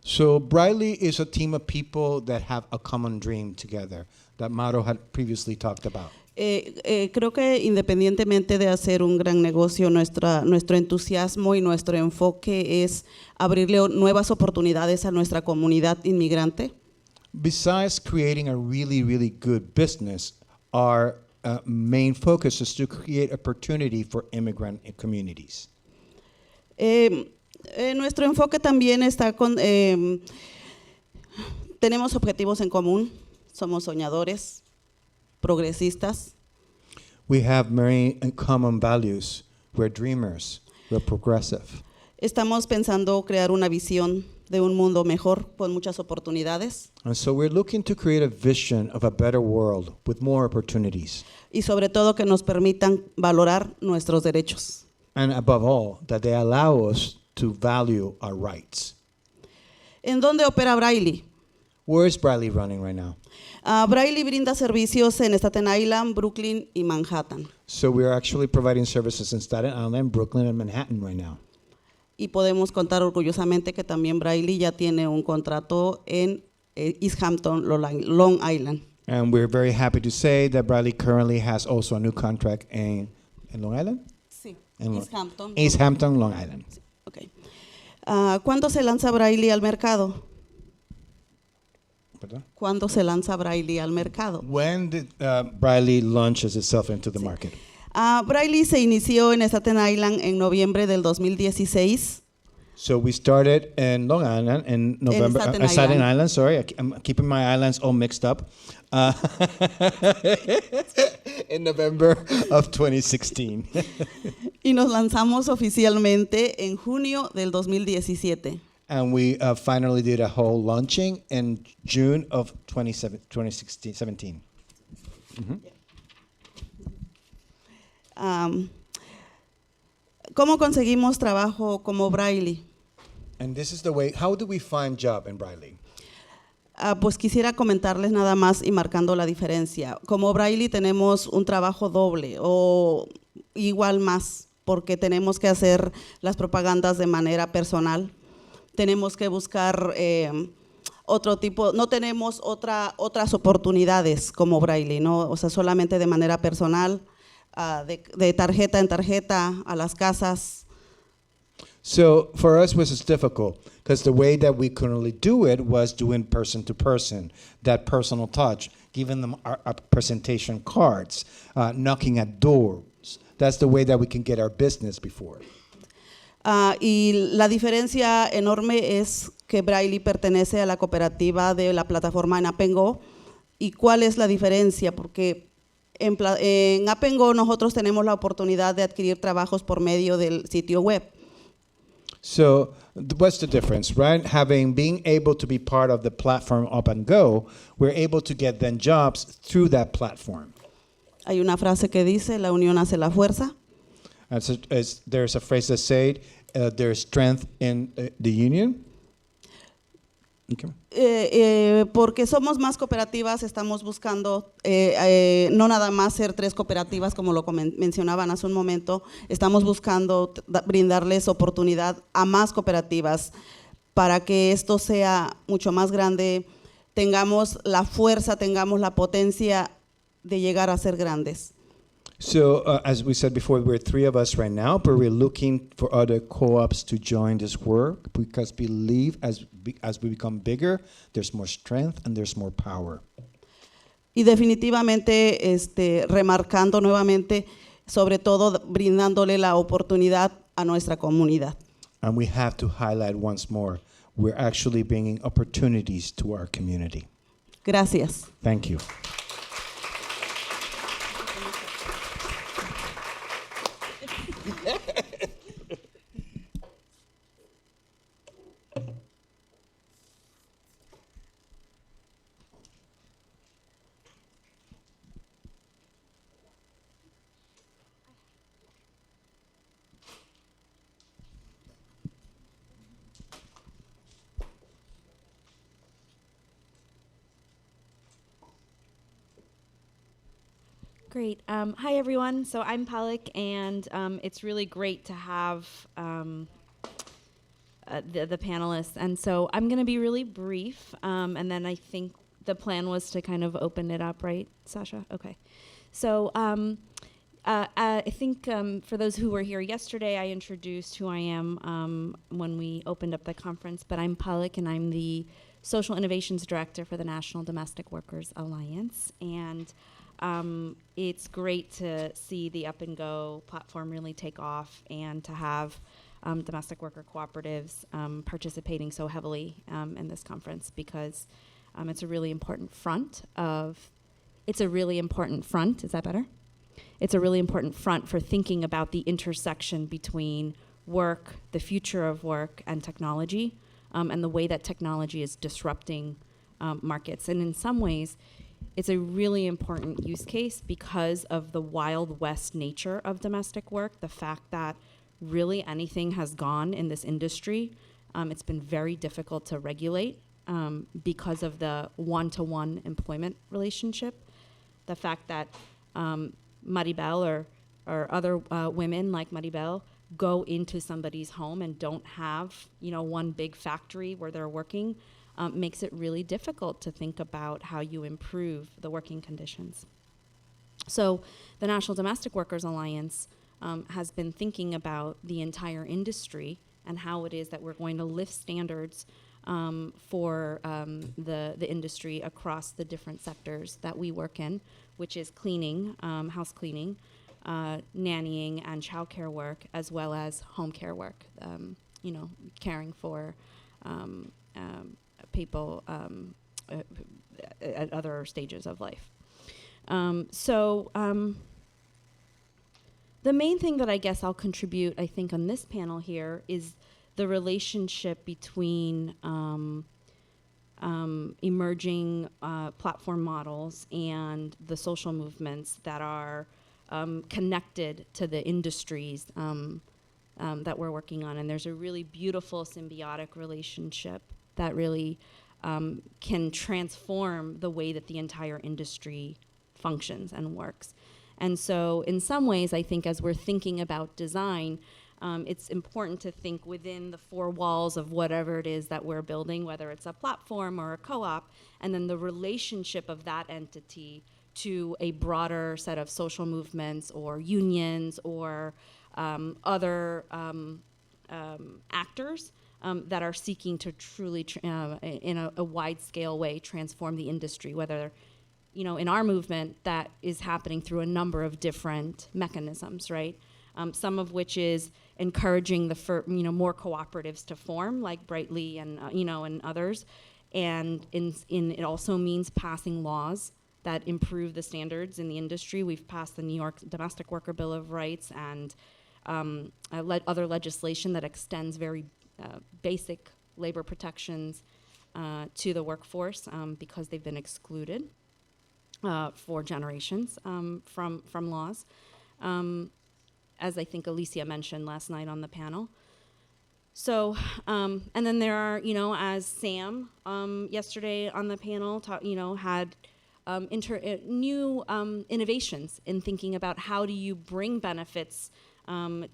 So Braille is a team of people that have a common dream together that Maru had previously talked about. Creo que independientemente de hacer un gran negocio, nuestro entusiasmo y nuestro enfoque es abrirle nuevas oportunidades a nuestra comunidad inmigrante. Besides creating a really, really good business, our main focus is to create opportunity for immigrant communities. Nuestro enfoque también está tenemos objetivos en común, somos soñadores, progresistas. We have many common values. We're dreamers. We're progressive. Estamos pensando crear una visión de un mundo mejor con muchas oportunidades And so we're looking to create a vision of a better world with more opportunities. y sobre todo que nos permitan valorar nuestros derechos. And above all, that they allow us to value our rights. ¿En dónde opera Braille? Where is Braille running right now? Braille brinda servicios en Staten Island, Brooklyn y Manhattan. So we are actually providing services in Staten Island, Brooklyn, and Manhattan right now. Y podemos contar orgullosamente que también Braille ya tiene un contrato en East Hampton, Long Island. And we're very happy to say that Braille currently has also a new contract in Long Island? Sí, En East Hampton. East Hampton, Long Island. Okay. ¿Cuándo se lanza Braille al mercado? Pardon? ¿Cuándo se lanza Braille al mercado? When did Braille launches itself into the market? Braille se inició en Staten Island en noviembre del 2016. So we started in Long Island in November. Staten Staten Island. Island, sorry. I'm keeping my islands all mixed up. In November of 2016. Y nos lanzamos oficialmente en junio del 2017. And we finally did a whole launching in June of 2017. ¿Cómo conseguimos trabajo como Braille? And this is the way, how do we find job in Braille? Pues quisiera comentarles nada más y marcando la diferencia. Como Braille tenemos un trabajo doble o igual más, porque tenemos que hacer las propagandas de manera personal. Tenemos que buscar otro tipo, no tenemos otras oportunidades como Braille, ¿no? O sea, solamente de manera personal, de tarjeta en tarjeta, a las casas. So for us, was difficult because the way that we currently do it was doing person to person, that personal touch, giving them our presentation cards, knocking at doors. That's the way that we can get our business before. Y la diferencia enorme es que Braille pertenece a la cooperativa de la plataforma en Apengo. ¿Y cuál es la diferencia? Porque en Apengo nosotros tenemos la oportunidad de adquirir trabajos por medio del sitio web. So what's the difference, right? Being able to be part of the platform Up and Go, we're able to get then jobs through that platform. Hay una frase que dice, la unión hace la fuerza. There's a phrase that said, there's strength in the union. Okay. Porque somos más cooperativas, estamos buscando no nada más ser 3 cooperativas como lo mencionaban hace un momento, estamos buscando brindarles oportunidad a más cooperativas para que esto sea mucho más grande, tengamos la fuerza, tengamos la potencia de llegar a ser grandes. So, as we said before, we're 3 of us right now, but we're looking for other co-ops to join this work because believe as we become bigger, there's more strength and there's more power. Y definitivamente remarcando nuevamente, sobre todo brindándole la oportunidad a nuestra comunidad. And we have to highlight once more, we're actually bringing opportunities to our community. Gracias. Thank you. Great. Hi, everyone. So I'm Palak, and it's really great to have the panelists. And so I'm going to be really brief, and then I think the plan was to kind of open it up, right, Sasha? Okay. So I think for those who were here yesterday, I introduced who I am when we opened up the conference, but I'm Palak, and I'm the Social Innovations Director for the National Domestic Workers Alliance. And it's great to see the Up and Go platform really take off and to have domestic worker cooperatives participating so heavily in this conference because it's a really important front, is that better? It's a really important front for thinking about the intersection between work, the future of work, and technology, and the way that technology is disrupting markets. And in some ways, it's a really important use case because of the Wild West nature of domestic work, the fact that really anything has gone in this industry. It's been very difficult to regulate because of the one-to-one employment relationship. The fact that Maribel or other women like Maribel go into somebody's home and don't have, one big factory where they're working, makes it really difficult to think about how you improve the working conditions. So the National Domestic Workers Alliance has been thinking about the entire industry and how it is that we're going to lift standards for the industry across the different sectors that we work in, which is cleaning, house cleaning, nannying and childcare work, as well as home care work, caring for people at other stages of life. The main thing that I guess I'll contribute, I think, on this panel here is the relationship between emerging platform models and the social movements that are connected to the industries that we're working on. And there's a really beautiful symbiotic relationship that really can transform the way that the entire industry functions and works. And so in some ways, I think as we're thinking about design, it's important to think within the 4 walls of whatever it is that we're building, whether it's a platform or a co-op, and then the relationship of that entity to a broader set of social movements or unions or other actors that are seeking to truly, in a wide-scale way, transform the industry, whether, in our movement, that is happening through a number of different mechanisms, right? Some of which is encouraging more cooperatives to form, like Brightly and and others, and it also means passing laws that improve the standards in the industry. We've passed the New York Domestic Worker Bill of Rights and other legislation that extends very basic labor protections to the workforce because they've been excluded for generations from laws. As I think Alicia mentioned last night on the panel. So, and then there are, as Sam yesterday on the panel had new innovations in thinking about how do you bring benefits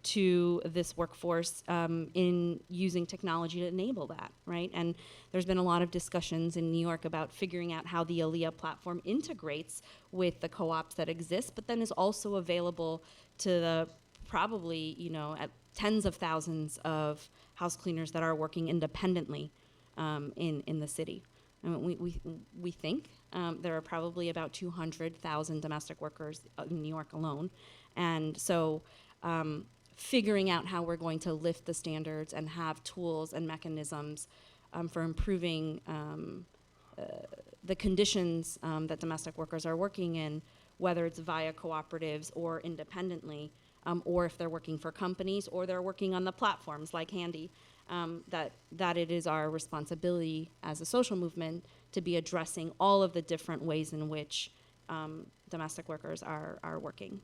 to this workforce in using technology to enable that, right? And there's been a lot of discussions in New York about figuring out how the Aliyah platform integrates with the co-ops that exist, but then is also available to the probably, at tens of thousands of house cleaners that are working independently in the city. I mean, we think there are probably about 200,000 domestic workers in New York alone. And so figuring out how we're going to lift the standards and have tools and mechanisms for improving the conditions that domestic workers are working in, whether it's via cooperatives or independently, or if they're working for companies or they're working on the platforms like Handy, that it is our responsibility as a social movement to be addressing all of the different ways in which domestic workers are working.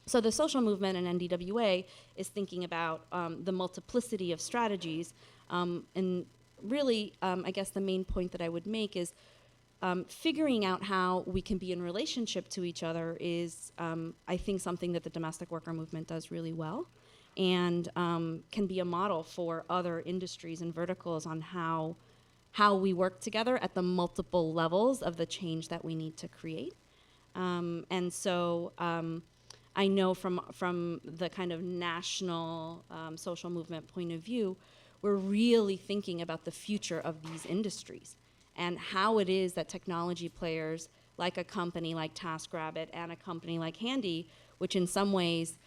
So the social movement and NDWA is thinking about the multiplicity of strategies, and really, I guess the main point that I would make is figuring out how we can be in relationship to each other is, I think, something that the domestic worker movement does really well, and can be a model for other industries and verticals on how we work together at the multiple levels of the change that we need to create. And so I know from the kind of national social movement point of view, we're really thinking about the future of these industries and how it is that technology players like a company like TaskRabbit and a company like Handy, which in some ways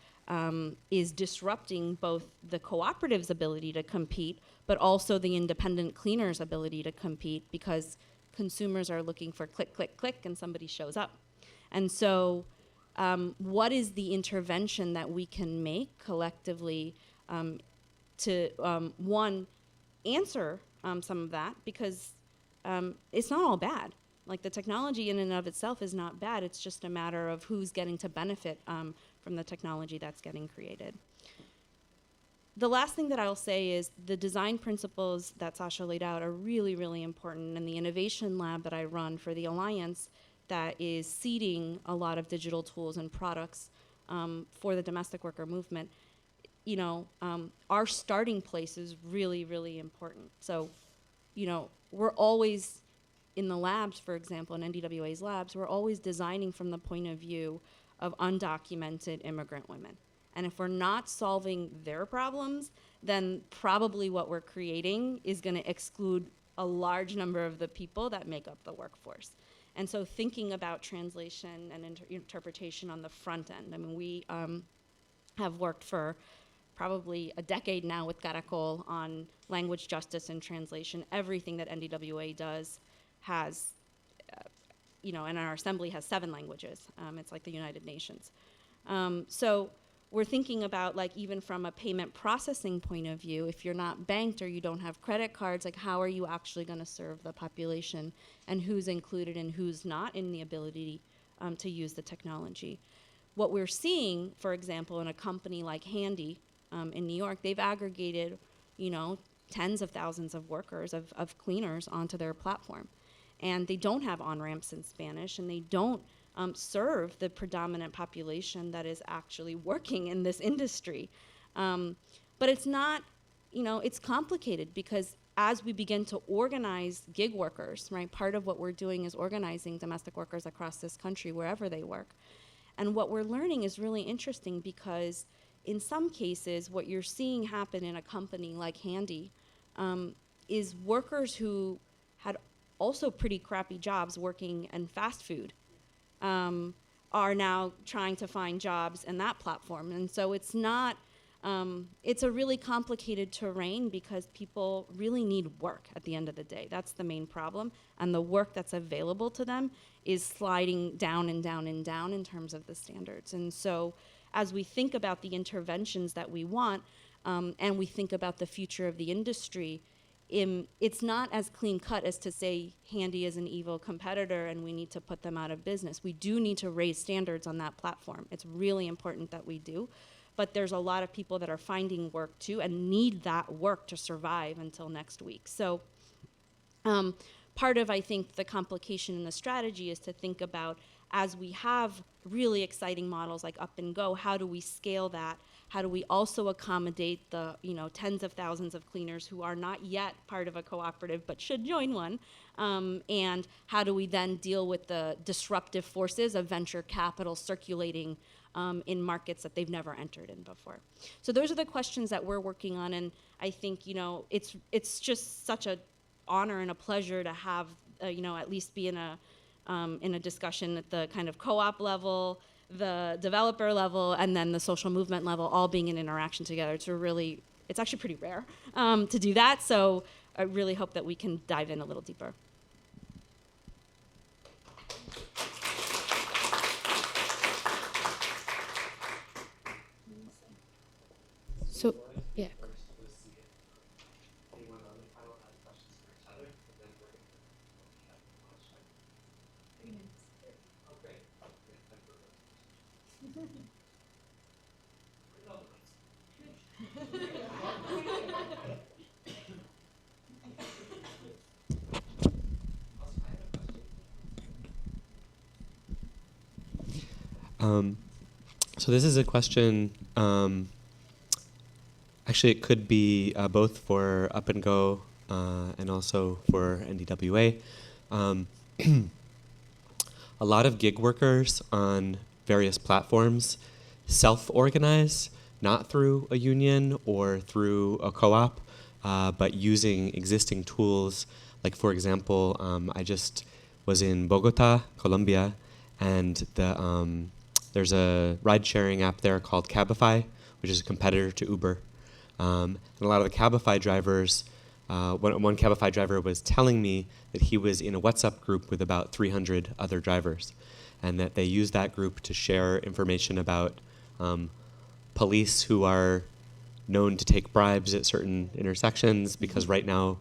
is disrupting both the cooperative's ability to compete, but also the independent cleaners' ability to compete, because consumers are looking for click, click, click, and somebody shows up. And so what is the intervention that we can make collectively to, one, answer some of that, because it's not all bad. Like, the technology in and of itself is not bad. It's just a matter of who's getting to benefit from the technology that's getting created. The last thing that I'll say is the design principles that Sasha laid out are really, really important. And the innovation lab that I run for the Alliance that is seeding a lot of digital tools and products for the domestic worker movement, our starting place is really, really important. So, we're always in the labs, for example, in NDWA's labs, we're always designing from the point of view of undocumented immigrant women. And if we're not solving their problems, then probably what we're creating is going to exclude a large number of the people that make up the workforce. And so thinking about translation and interpretation on the front end. I mean, we have worked for probably a decade now with Caracol on language justice and translation. Everything that NDWA does has, and our assembly has 7 languages. It's like the United Nations. So we're thinking about, like, even from a payment processing point of view, if you're not banked or you don't have credit cards, like, how are you actually going to serve the population, and who's included and who's not in the ability to use the technology? What we're seeing, for example, in a company like Handy in New York, they've aggregated, tens of thousands of workers, of cleaners onto their platform. And they don't have on-ramps in Spanish, and they don't serve the predominant population that is actually working in this industry. But it's not, it's complicated, because as we begin to organize gig workers, right, part of what we're doing is organizing domestic workers across this country, wherever they work. And what we're learning is really interesting, because in some cases, what you're seeing happen in a company like Handy is workers who had also pretty crappy jobs working in fast food are now trying to find jobs in that platform. And so it's not, it's a really complicated terrain, because people really need work at the end of the day. That's the main problem. And the work that's available to them is sliding down and down and down in terms of the standards. And so as we think about the interventions that we want, and we think about the future of the industry, it's not as clean cut as to say Handy is an evil competitor and we need to put them out of business. We do need to raise standards on that platform. It's really important that we do. But there's a lot of people that are finding work too and need that work to survive until next week. So part of, I think, the complication in the strategy is to think about as we have really exciting models like Up and Go, how do we scale that? How do we also accommodate the tens of thousands of cleaners who are not yet part of a cooperative but should join one? And how do we then deal with the disruptive forces of venture capital circulating in markets that they've never entered in before? So those are the questions that we're working on, and I think it's just such an honor and a pleasure to have at least be in a discussion at the kind of co-op level, the developer level, and then the social movement level, all being in interaction together. It's actually pretty rare to do that. So I really hope that we can dive in a little deeper. So, yeah. So this is a question, actually it could be both for Up and Go and also for NDWA. A lot of gig workers on various platforms self-organize, not through a union or through a co-op, but using existing tools. Like, for example, I just was in Bogota, Colombia, and there's a ride-sharing app there called Cabify, which is a competitor to Uber. And a lot of the Cabify drivers, one Cabify driver was telling me that he was in a WhatsApp group with about 300 other drivers, and that they use that group to share information about police who are known to take bribes at certain intersections, because right now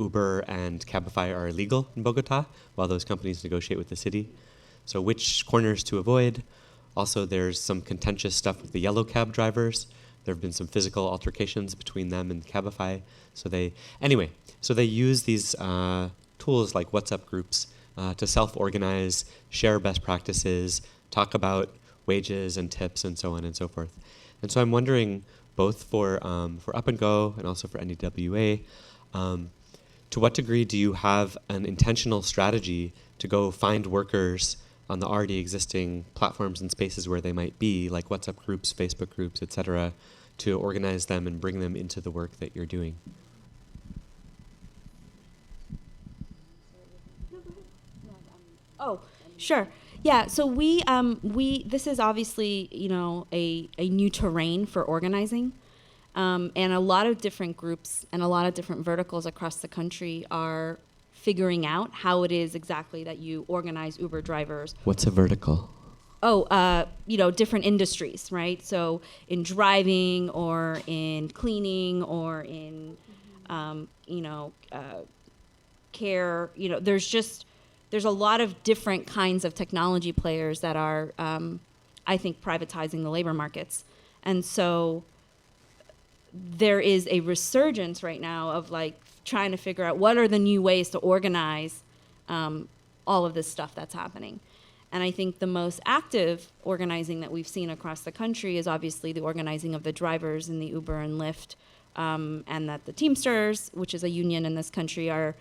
Uber and Cabify are illegal in Bogota while those companies negotiate with the city. So which corners to avoid. Also, there's some contentious stuff with the yellow cab drivers. There have been some physical altercations between them and Cabify. So they use these tools like WhatsApp groups to self-organize, share best practices, talk about wages and tips and so on and so forth. And so I'm wondering, both for Up and Go and also for NDWA, to what degree do you have an intentional strategy to go find workers on the already existing platforms and spaces where they might be, like WhatsApp groups, Facebook groups, et cetera, to organize them and bring them into the work that you're doing? Oh, sure. Yeah, so we this is obviously, a new terrain for organizing. And a lot of different groups and a lot of different verticals across the country are figuring out how it is exactly that you organize Uber drivers. What's a vertical? Oh, different industries, right? So in driving or in cleaning or in, care, there's a lot of different kinds of technology players that are, I think, privatizing the labor markets. And so there is a resurgence right now of trying to figure out what are the new ways to organize all of this stuff that's happening. And I think the most active organizing that we've seen across the country is obviously the organizing of the drivers in the Uber and Lyft, and that the Teamsters, which is a union in this country, are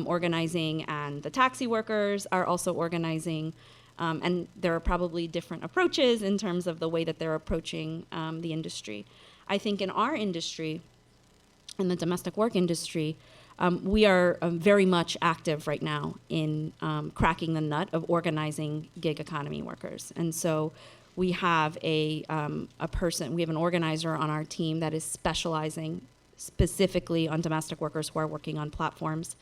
organizing, and the taxi workers are also organizing. And there are probably different approaches in terms of the way that they're approaching the industry. I think in our industry, in the domestic work industry, we are very much active right now in cracking the nut of organizing gig economy workers. And so we have we have an organizer on our team that is specializing specifically on domestic workers who are working on platforms.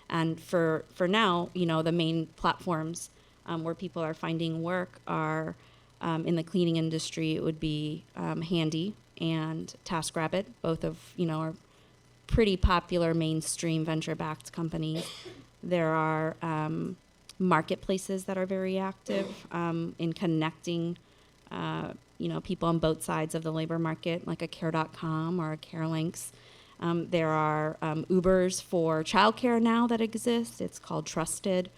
And for now, the main platforms where people are finding work are in the cleaning industry. It would be Handy and TaskRabbit, both of are pretty popular mainstream venture-backed companies. There are marketplaces that are very active in connecting people on both sides of the labor market, like a Care.com or a CareLinks. There are Ubers for childcare now that exist. It's called Trusted.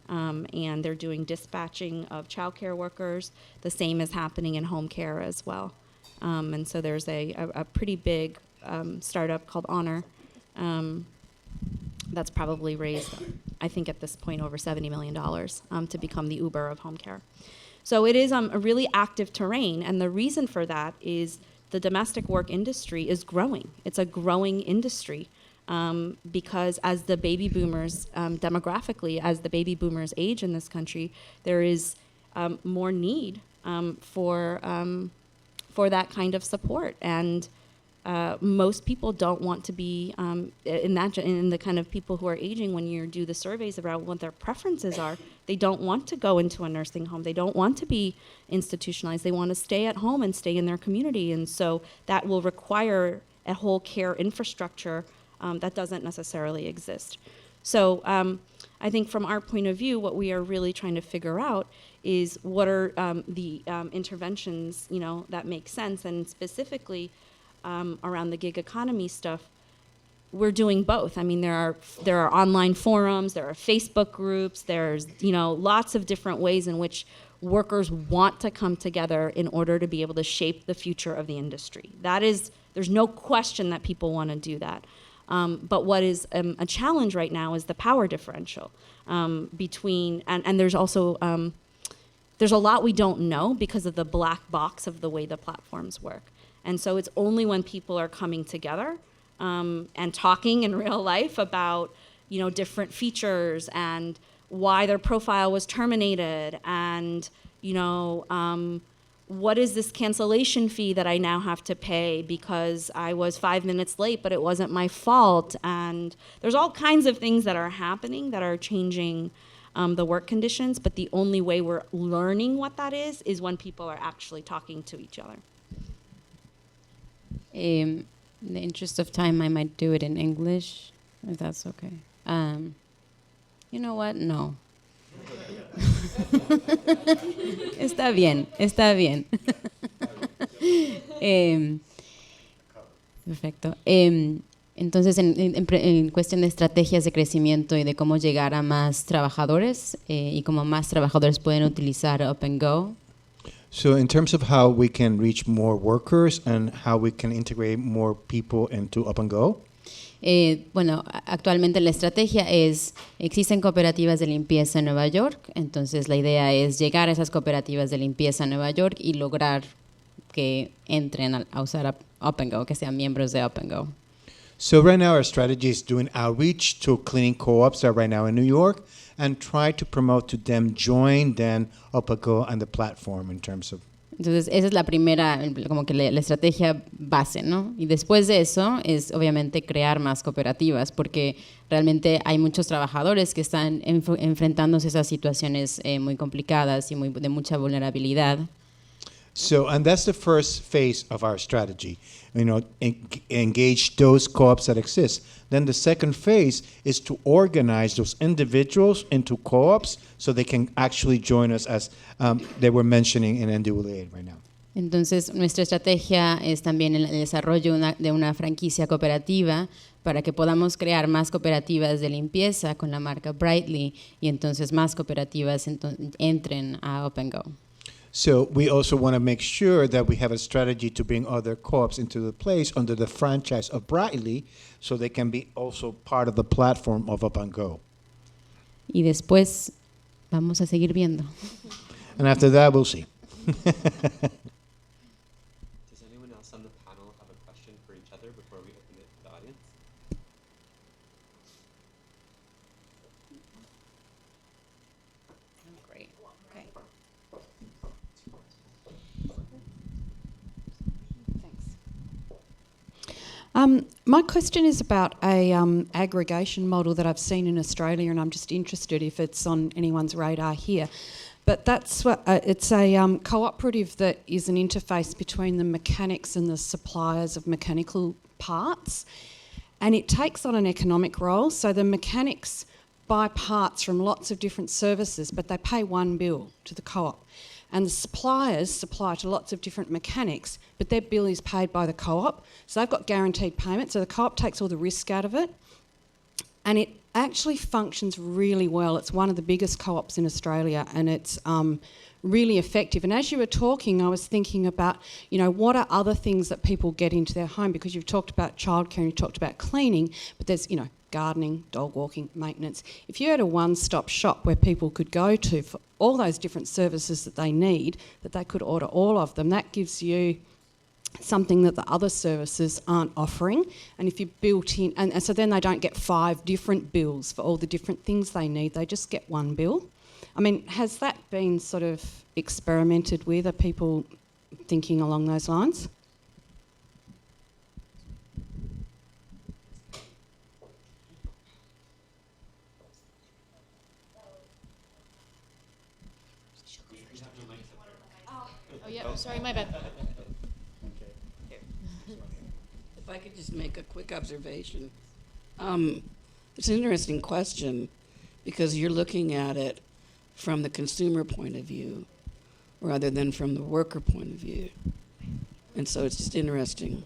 and they're doing dispatching of childcare workers. The same is happening in home care as well. And so there's a pretty big startup called Honor that's probably raised, I think at this point, over $70 million to become the Uber of home care. So it is a really active terrain, and the reason for that is the domestic work industry is growing. It's a growing industry because as the baby boomers, demographically, as the baby boomers age in this country, there is more need for that kind of support. And most people don't want to be in the kind of people who are aging. When you do the surveys about what their preferences are, they don't want to go into a nursing home. They don't want to be institutionalized. They want to stay at home and stay in their community. And so that will require a whole care infrastructure that doesn't necessarily exist. So I think from our point of view, what we are really trying to figure out is what are the interventions, that make sense, and specifically around the gig economy stuff. We're doing both. I mean, there are online forums, there are Facebook groups, there's lots of different ways in which workers want to come together in order to be able to shape the future of the industry. There's no question that people want to do that. But what is a challenge right now is the power differential between, and there's also, there's a lot we don't know because of the black box of the way the platforms work. And so it's only when people are coming together and talking in real life about, different features and why their profile was terminated and, what is this cancellation fee that I now have to pay because I was 5 minutes late, but it wasn't my fault. And there's all kinds of things that are happening that are changing the work conditions, but the only way we're learning what that is when people are actually talking to each other. In the interest of time, I might do it in English, if that's okay. You know what? No. Está bien. Perfecto. Entonces, en cuestión de estrategias de crecimiento y de cómo llegar a más trabajadores y cómo más trabajadores pueden utilizar Up and Go. So in terms of how we can reach more workers and how we can integrate more people into Up and Go? Bueno, actualmente la estrategia existen cooperativas de limpieza en Nueva York, entonces la idea es llegar a esas cooperativas de limpieza en Nueva York y lograr que entren a usar Up and Go, que sean miembros de Up and Go. So right now our strategy is doing outreach to cleaning co-ops that are right now in New York and try to promote to them join then Up and Go and the platform in terms of. Entonces esa es la primera, como que la estrategia base, ¿no? Y después de eso es obviamente crear más cooperativas porque realmente hay muchos trabajadores que están enfrentándose a esas situaciones muy complicadas y de mucha vulnerabilidad. So, and that's the first phase of our strategy, engage those co-ops that exist. Then the second phase is to organize those individuals into co-ops so they can actually join us as they were mentioning in NWA right now. Entonces, nuestra estrategia es también el desarrollo de una franquicia cooperativa para que podamos crear más cooperativas de limpieza con la marca Brightly y entonces más cooperativas entren a Up and Go. So we also want to make sure that we have a strategy to bring other co-ops into the place under the franchise of Brightly so they can be also part of the platform of Up and Go. Y después vamos a seguir viendo. And after that, we'll see. Does anyone else on the panel have a question for each other before we open it to the audience? Great. Okay. My question is about a aggregation model that I've seen in Australia, and I'm just interested if it's on anyone's radar here. But that's what it's a cooperative that is an interface between the mechanics and the suppliers of mechanical parts, and it takes on an economic role. So the mechanics buy parts from lots of different services, but they pay one bill to the co-op. And the suppliers supply to lots of different mechanics, but their bill is paid by the co-op. So they've got guaranteed payment. So the co-op takes all the risk out of it. And actually functions really well. It's one of the biggest co-ops in Australia, and it's really effective. And as you were talking, I was thinking about, what are other things that people get into their home? Because you've talked about childcare and you've talked about cleaning, but there's, gardening, dog walking, maintenance. If you had a one-stop shop where people could go to for all those different services that they need, that they could order all of them, that gives you something that the other services aren't offering. And if you built in, and so then they don't get 5 different bills for all the different things they need, they just get one bill. I mean, has that been sort of experimented with? Are people thinking along those lines? Oh, yeah, sorry, my bad. If I could just make a quick observation. It's an interesting question because you're looking at it from the consumer point of view rather than from the worker point of view. And so it's just interesting.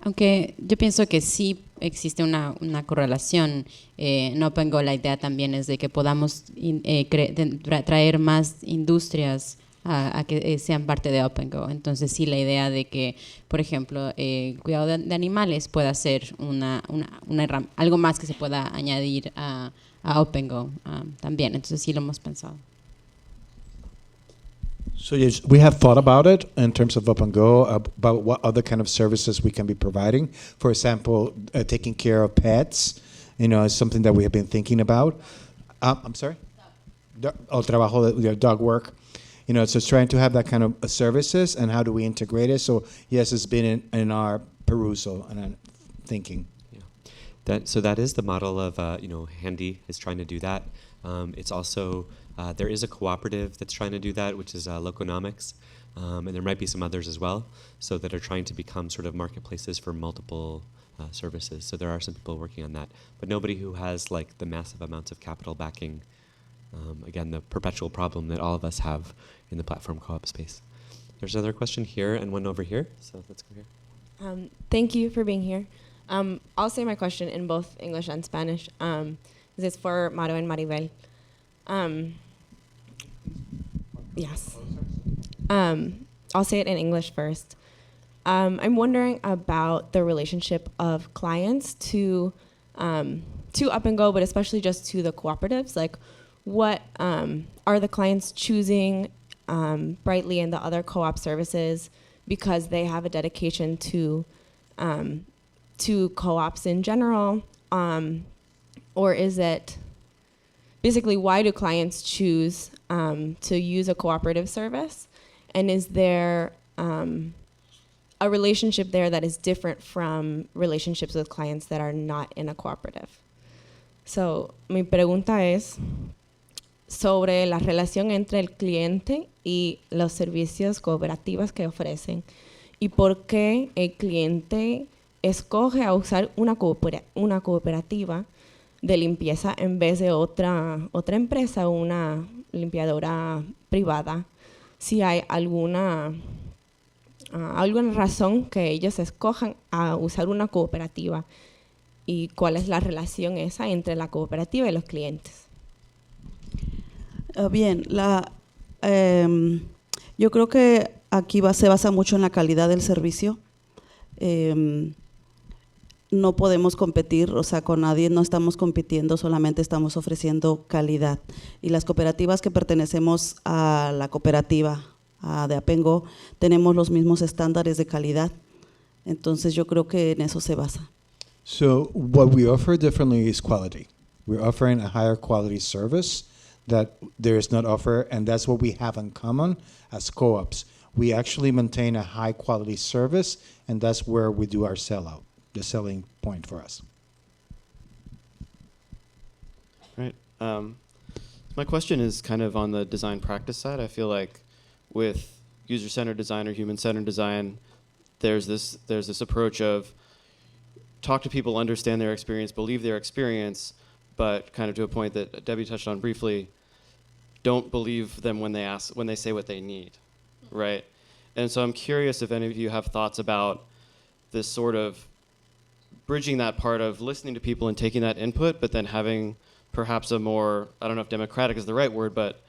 Aunque yo pienso que sí existe una correlación, en OpenGo la idea también es de que podamos traer más industrias a que sean parte de OpenGo. Entonces sí, la idea de que, por ejemplo, el cuidado de animales pueda ser algo más que se pueda añadir a OpenGo también. Entonces sí lo hemos pensado. So yes, we have thought about it in terms of Up and Go, about what other kind of services we can be providing. For example, taking care of pets, is something that we have been thinking about. I'm sorry? Trabajo de dog work. So it's trying to have that kind of services and how do we integrate it. So yes, it's been in our perusal and our thinking. Yeah. So that is the model of, Handy is trying to do that. It's also... there is a cooperative that's trying to do that, which is Loconomics, and there might be some others as well, so that are trying to become sort of marketplaces for multiple services. So there are some people working on that, but nobody who has like the massive amounts of capital backing. Again, the perpetual problem that all of us have in the platform co-op space. There's another question here and one over here, so let's go here. Thank you for being here. I'll say my question in both English and Spanish. This is for Maru and Maribel. Yes. I'll say it in English first. I'm wondering about the relationship of clients to Up and Go, but especially just to the cooperatives. Like, what are the clients choosing Brightly and the other co-op services because they have a dedication to co-ops in general, or is it basically, why do clients choose to use a cooperative service? And is there a relationship there that is different from relationships with clients that are not in a cooperative? So, mi pregunta es sobre la relación entre el cliente y los servicios cooperativos que ofrecen. Y por qué el cliente escoge a usar una cooperativa de limpieza en vez de otra empresa, una limpiadora privada, si hay alguna razón que ellos escojan a usar una cooperativa y cuál es la relación esa entre la cooperativa y los clientes. Bien, yo creo que aquí se basa mucho en la calidad del servicio. No podemos competir, con nadie, no estamos compitiendo, solamente estamos ofreciendo calidad. Y las cooperativas que pertenecemos a la cooperativa de Apengo tenemos los mismos estándares de calidad. Entonces yo creo que en eso se basa. So what we offer differently is quality. We're offering a higher quality service that there is not offered, and that's what we have in common as co-ops. We actually maintain a high quality service, and that's where we do our sellout. The selling point for us. Right. My question is kind of on the design practice side. I feel like with user-centered design or human-centered design, there's this approach of talk to people, understand their experience, believe their experience, but kind of to a point that Debby touched on briefly, don't believe them when they say what they need, right? And so I'm curious if any of you have thoughts about this sort of bridging that part of listening to people and taking that input, but then having perhaps a more, I don't know if democratic is the right word, but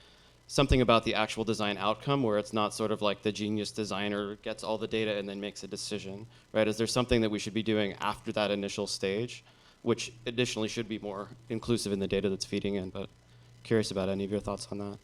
something about the actual design outcome where it's not sort of like the genius designer gets all the data and then makes a decision, right? Is there something that we should be doing after that initial stage, which additionally should be more inclusive in the data that's feeding in? But curious about any of your thoughts on that.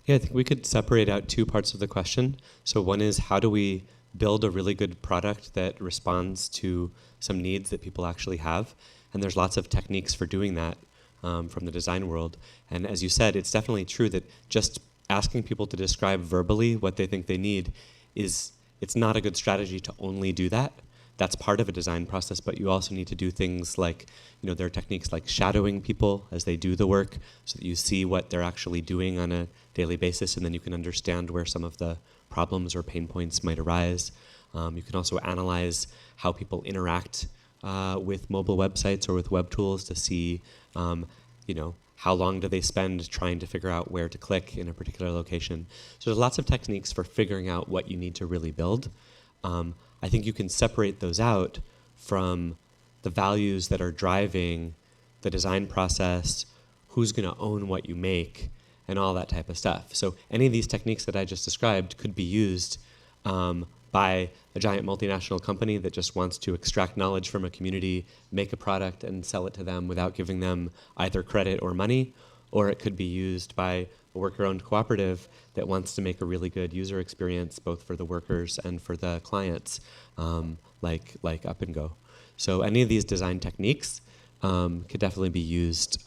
Yeah, I think we could separate out two parts of the question. So one is, how do we build a really good product that responds to some needs that people actually have? And there's lots of techniques for doing that from the design world. And as you said, it's definitely true that just asking people to describe verbally what they think they need it's not a good strategy to only do that. That's part of a design process, but you also need to do things like, there are techniques like shadowing people as they do the work so that you see what they're actually doing on a daily basis, and then you can understand where some of the problems or pain points might arise. You can also analyze how people interact with mobile websites or with web tools to see, how long do they spend trying to figure out where to click in a particular location. So there's lots of techniques for figuring out what you need to really build. I think you can separate those out from the values that are driving the design process, who's going to own what you make, and all that type of stuff. So any of these techniques that I just described could be used by a giant multinational company that just wants to extract knowledge from a community, make a product, and sell it to them without giving them either credit or money. Or it could be used by a worker-owned cooperative that wants to make a really good user experience both for the workers and for the clients, like Up and Go. So any of these design techniques could definitely be used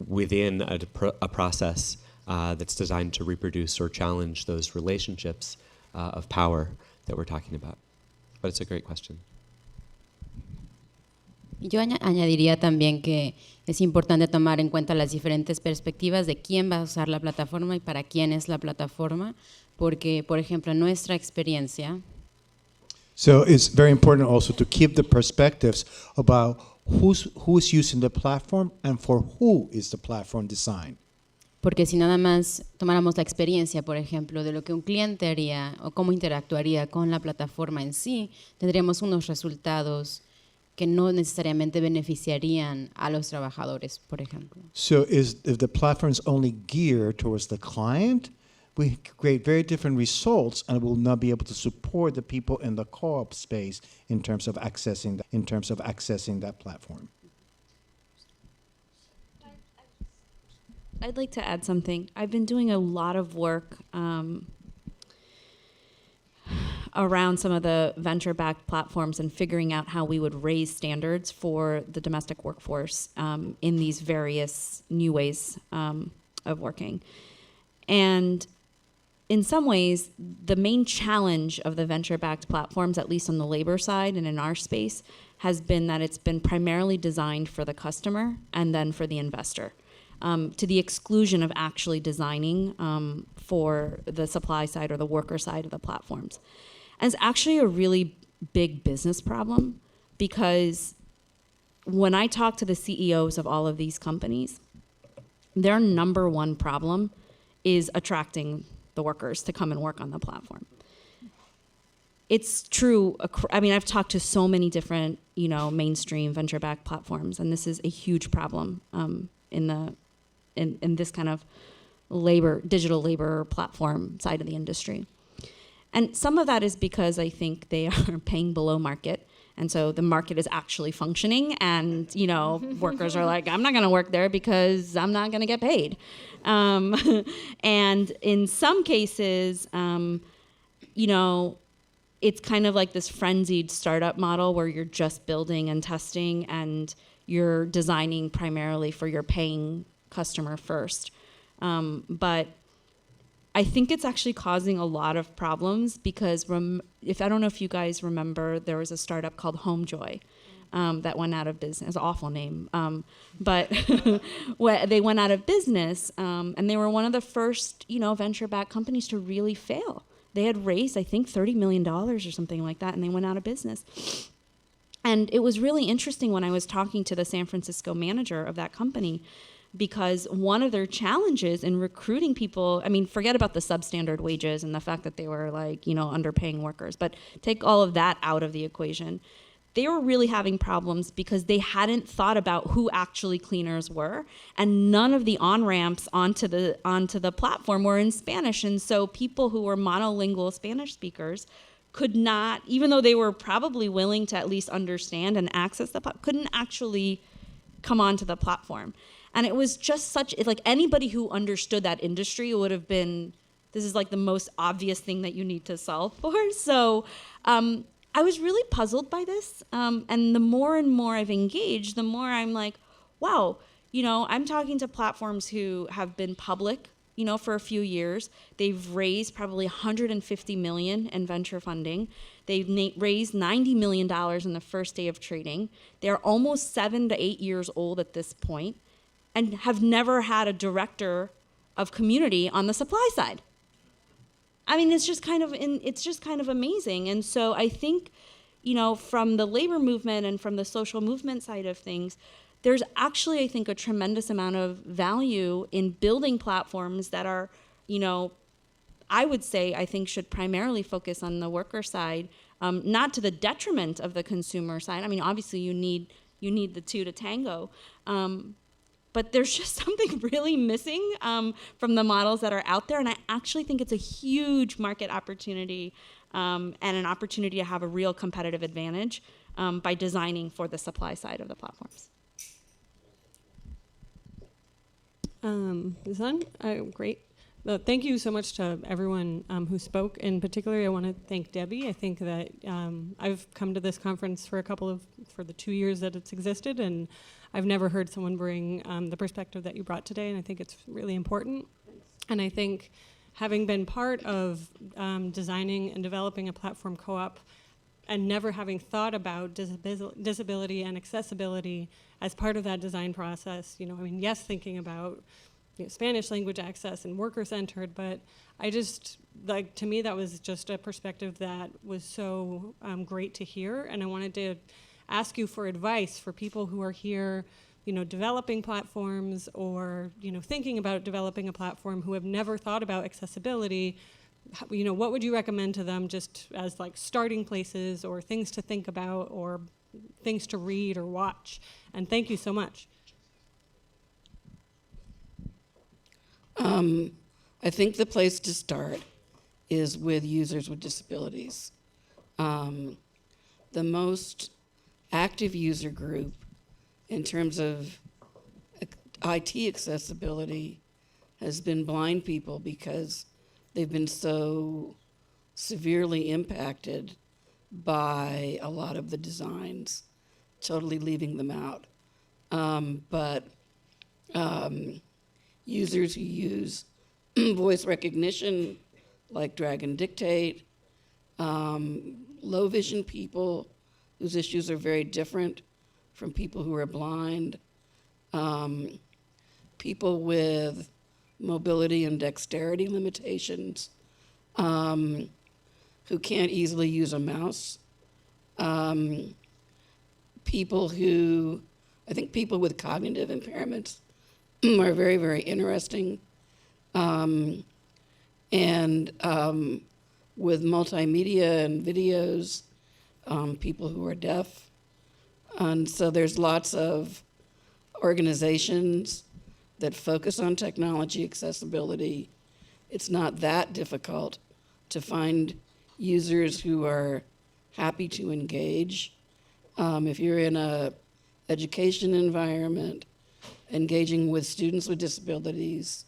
within a process that's designed to reproduce or challenge those relationships of power that we're talking about. But it's a great question. Yo añadiría también que es importante tomar en cuenta las diferentes perspectivas de quién va a usar la plataforma y para quién es la plataforma, porque, por ejemplo, en nuestra experiencia. So it's very important also to keep the perspectives about who's using the platform and for who is the platform designed. Porque si nada más tomáramos la experiencia, por ejemplo, de lo que un cliente haría o cómo interactuaría con la plataforma en sí, tendríamos unos resultados que no necesariamente beneficiarían a los trabajadores, por ejemplo. So if the platform is only geared towards the client, we create very different results and will not be able to support the people in the co-op space in terms of accessing that platform. I'd like to add something. I've been doing a lot of work around some of the venture-backed platforms and figuring out how we would raise standards for the domestic workforce in these various new ways of working. And in some ways, the main challenge of the venture-backed platforms, at least on the labor side and in our space, has been that it's been primarily designed for the customer and then for the investor. To the exclusion of actually designing for the supply side or the worker side of the platforms. And it's actually a really big business problem because when I talk to the CEOs of all of these companies, their number one problem is attracting the workers to come and work on the platform. It's true. I mean, I've talked to so many different, mainstream venture-backed platforms, and this is a huge problem in this kind of digital labor platform side of the industry. And some of that is because I think they are paying below market. And so the market is actually functioning and, workers are like, I'm not going to work there because I'm not going to get paid. And in some cases, it's kind of like this frenzied startup model where you're just building and testing and you're designing primarily for your paying customer first. But I think it's actually causing a lot of problems because I don't know if you guys remember, there was a startup called HomeJoy that went out of business. It's an awful name. But they went out of business and they were one of the first, venture-backed companies to really fail. They had raised, I think, $30 million or something like that, and they went out of business. And it was really interesting when I was talking to the San Francisco manager of that company because one of their challenges in recruiting people, I mean, forget about the substandard wages and the fact that they were like, underpaying workers, but take all of that out of the equation. They were really having problems because they hadn't thought about who actually cleaners were, and none of the on-ramps onto the platform were in Spanish. And so people who were monolingual Spanish speakers could not, even though they were probably willing to at least understand and access couldn't actually come onto the platform. And it was just like anybody who understood that industry would have been, this is like the most obvious thing that you need to solve for. So I was really puzzled by this. And the more and more I've engaged, the more I'm like, wow, I'm talking to platforms who have been public, for a few years. They've raised probably 150 million in venture funding. They've raised $90 million in the first day of trading. They're almost 7 to 8 years old at this point, and have never had a director of community on the supply side. I mean, it's just kind of amazing. And so I think, from the labor movement and from the social movement side of things, there's actually, I think, a tremendous amount of value in building platforms that are, I would say, I think should primarily focus on the worker side, not to the detriment of the consumer side. I mean, obviously you need the two to tango. But there's just something really missing from the models that are out there. And I actually think it's a huge market opportunity and an opportunity to have a real competitive advantage by designing for the supply side of the platforms. Is on? Great. Thank you so much to everyone who spoke. In particular, I want to thank Debby. I think that I've come to this conference for the 2 years that it's existed, and I've never heard someone bring the perspective that you brought today, and I think it's really important. And I think having been part of designing and developing a platform co-op and never having thought about disability and accessibility as part of that design process, yes, thinking about Spanish language access and worker-centered, but to me, that was just a perspective that was so great to hear, and I wanted to ask you for advice for people who are here, developing platforms or, thinking about developing a platform who have never thought about accessibility. What would you recommend to them just as like starting places or things to think about or things to read or watch? And thank you so much. I think the place to start is with users with disabilities. The most active user group in terms of IT accessibility has been blind people because they've been so severely impacted by a lot of the designs, totally leaving them out. But users who use voice recognition, like drag and dictate, low vision people whose issues are very different from people who are blind, people with mobility and dexterity limitations, who can't easily use a mouse, people with cognitive impairments are very, very interesting, and with multimedia and videos, people who are deaf. And so there's lots of organizations that focus on technology accessibility. It's not that difficult to find users who are happy to engage. If you're in an education environment, engaging with students with disabilities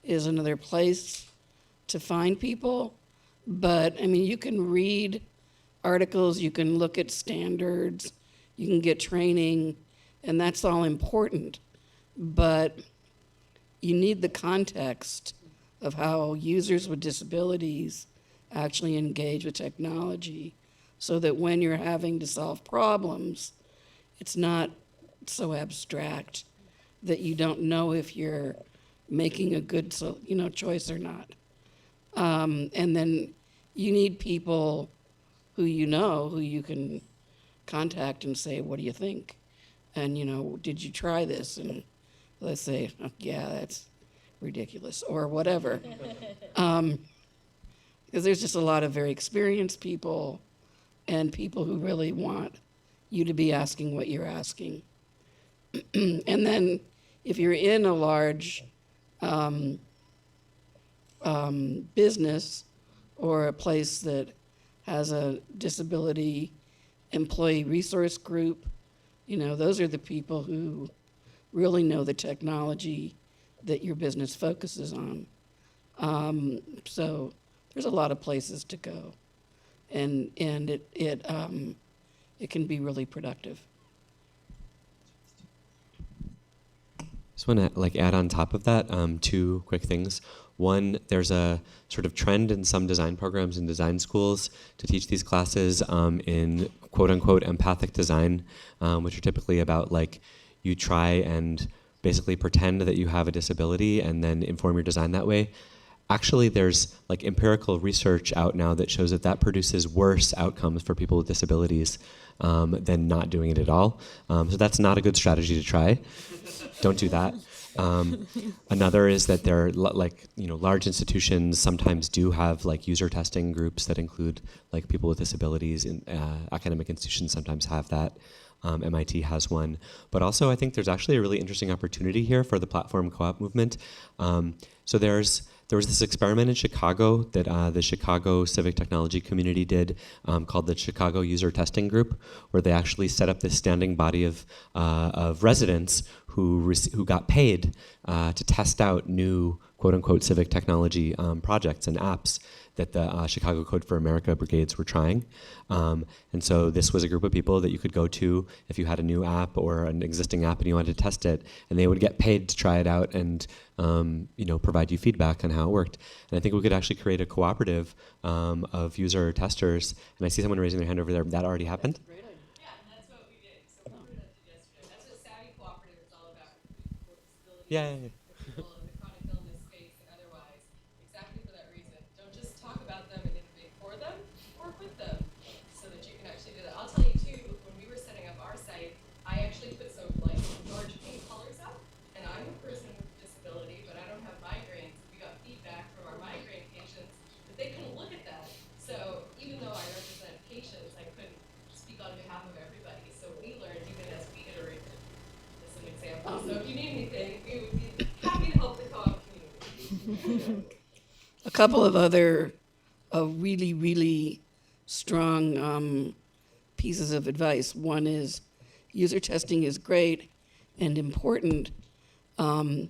is another place to find people. But I mean, you can read articles, you can look at standards, you can get training, and that's all important. But you need the context of how users with disabilities actually engage with technology so that when you're having to solve problems, it's not so abstract that you don't know if you're making a good choice or not. And then you need people who you can contact and say, what do you think? And, did you try this? And they say, oh, yeah, that's ridiculous, or whatever. Because there's just a lot of very experienced people and people who really want you to be asking what you're asking. And then if you're in a large business or a place that has a disability employee resource group, you know, those are the people who really know the technology that your business focuses on. So there's a lot of places to go, and it can be really productive. Just want to add on top of that two quick things. One, there's a sort of trend in some design programs and design schools to teach these classes in quote unquote empathic design, which are typically about you try and basically pretend that you have a disability and then inform your design that way. Actually, there's empirical research out now that shows that produces worse outcomes for people with disabilities than not doing it at all. So that's not a good strategy to try. Don't do that. Another is that there are large institutions sometimes do have user testing groups that include people with disabilities. Academic institutions sometimes have that. MIT has one. But also I think there's actually a really interesting opportunity here for the platform co-op movement. So there was this experiment in Chicago that the Chicago civic technology community did called the Chicago User Testing Group, where they actually set up this standing body of residents who got paid to test out new quote-unquote civic technology projects and apps that the Chicago Code for America brigades were trying. And so this was a group of people that you could go to if you had a new app or an existing app and you wanted to test it, and they would get paid to try it out and provide you feedback on how it worked. And I think we could actually create a cooperative of user testers. And I see someone raising their hand over there. That already happened? Yeah. Chronic illness space and otherwise, exactly for that reason. Don't just talk about them and innovate for them, work with them so that you can actually do that. I'll tell you too, when we were setting up our site, I actually put some large pink colors up, and I'm a person with a disability, but I don't have migraines. We got feedback from our migraine patients that they couldn't look at that. So even though I represent patients, I couldn't speak on behalf of everybody. So we learned even as we iterated. As an example. So if you need anything, we would be happy to help the co-op community. A couple of other really, really strong pieces of advice. One is user testing is great and important. You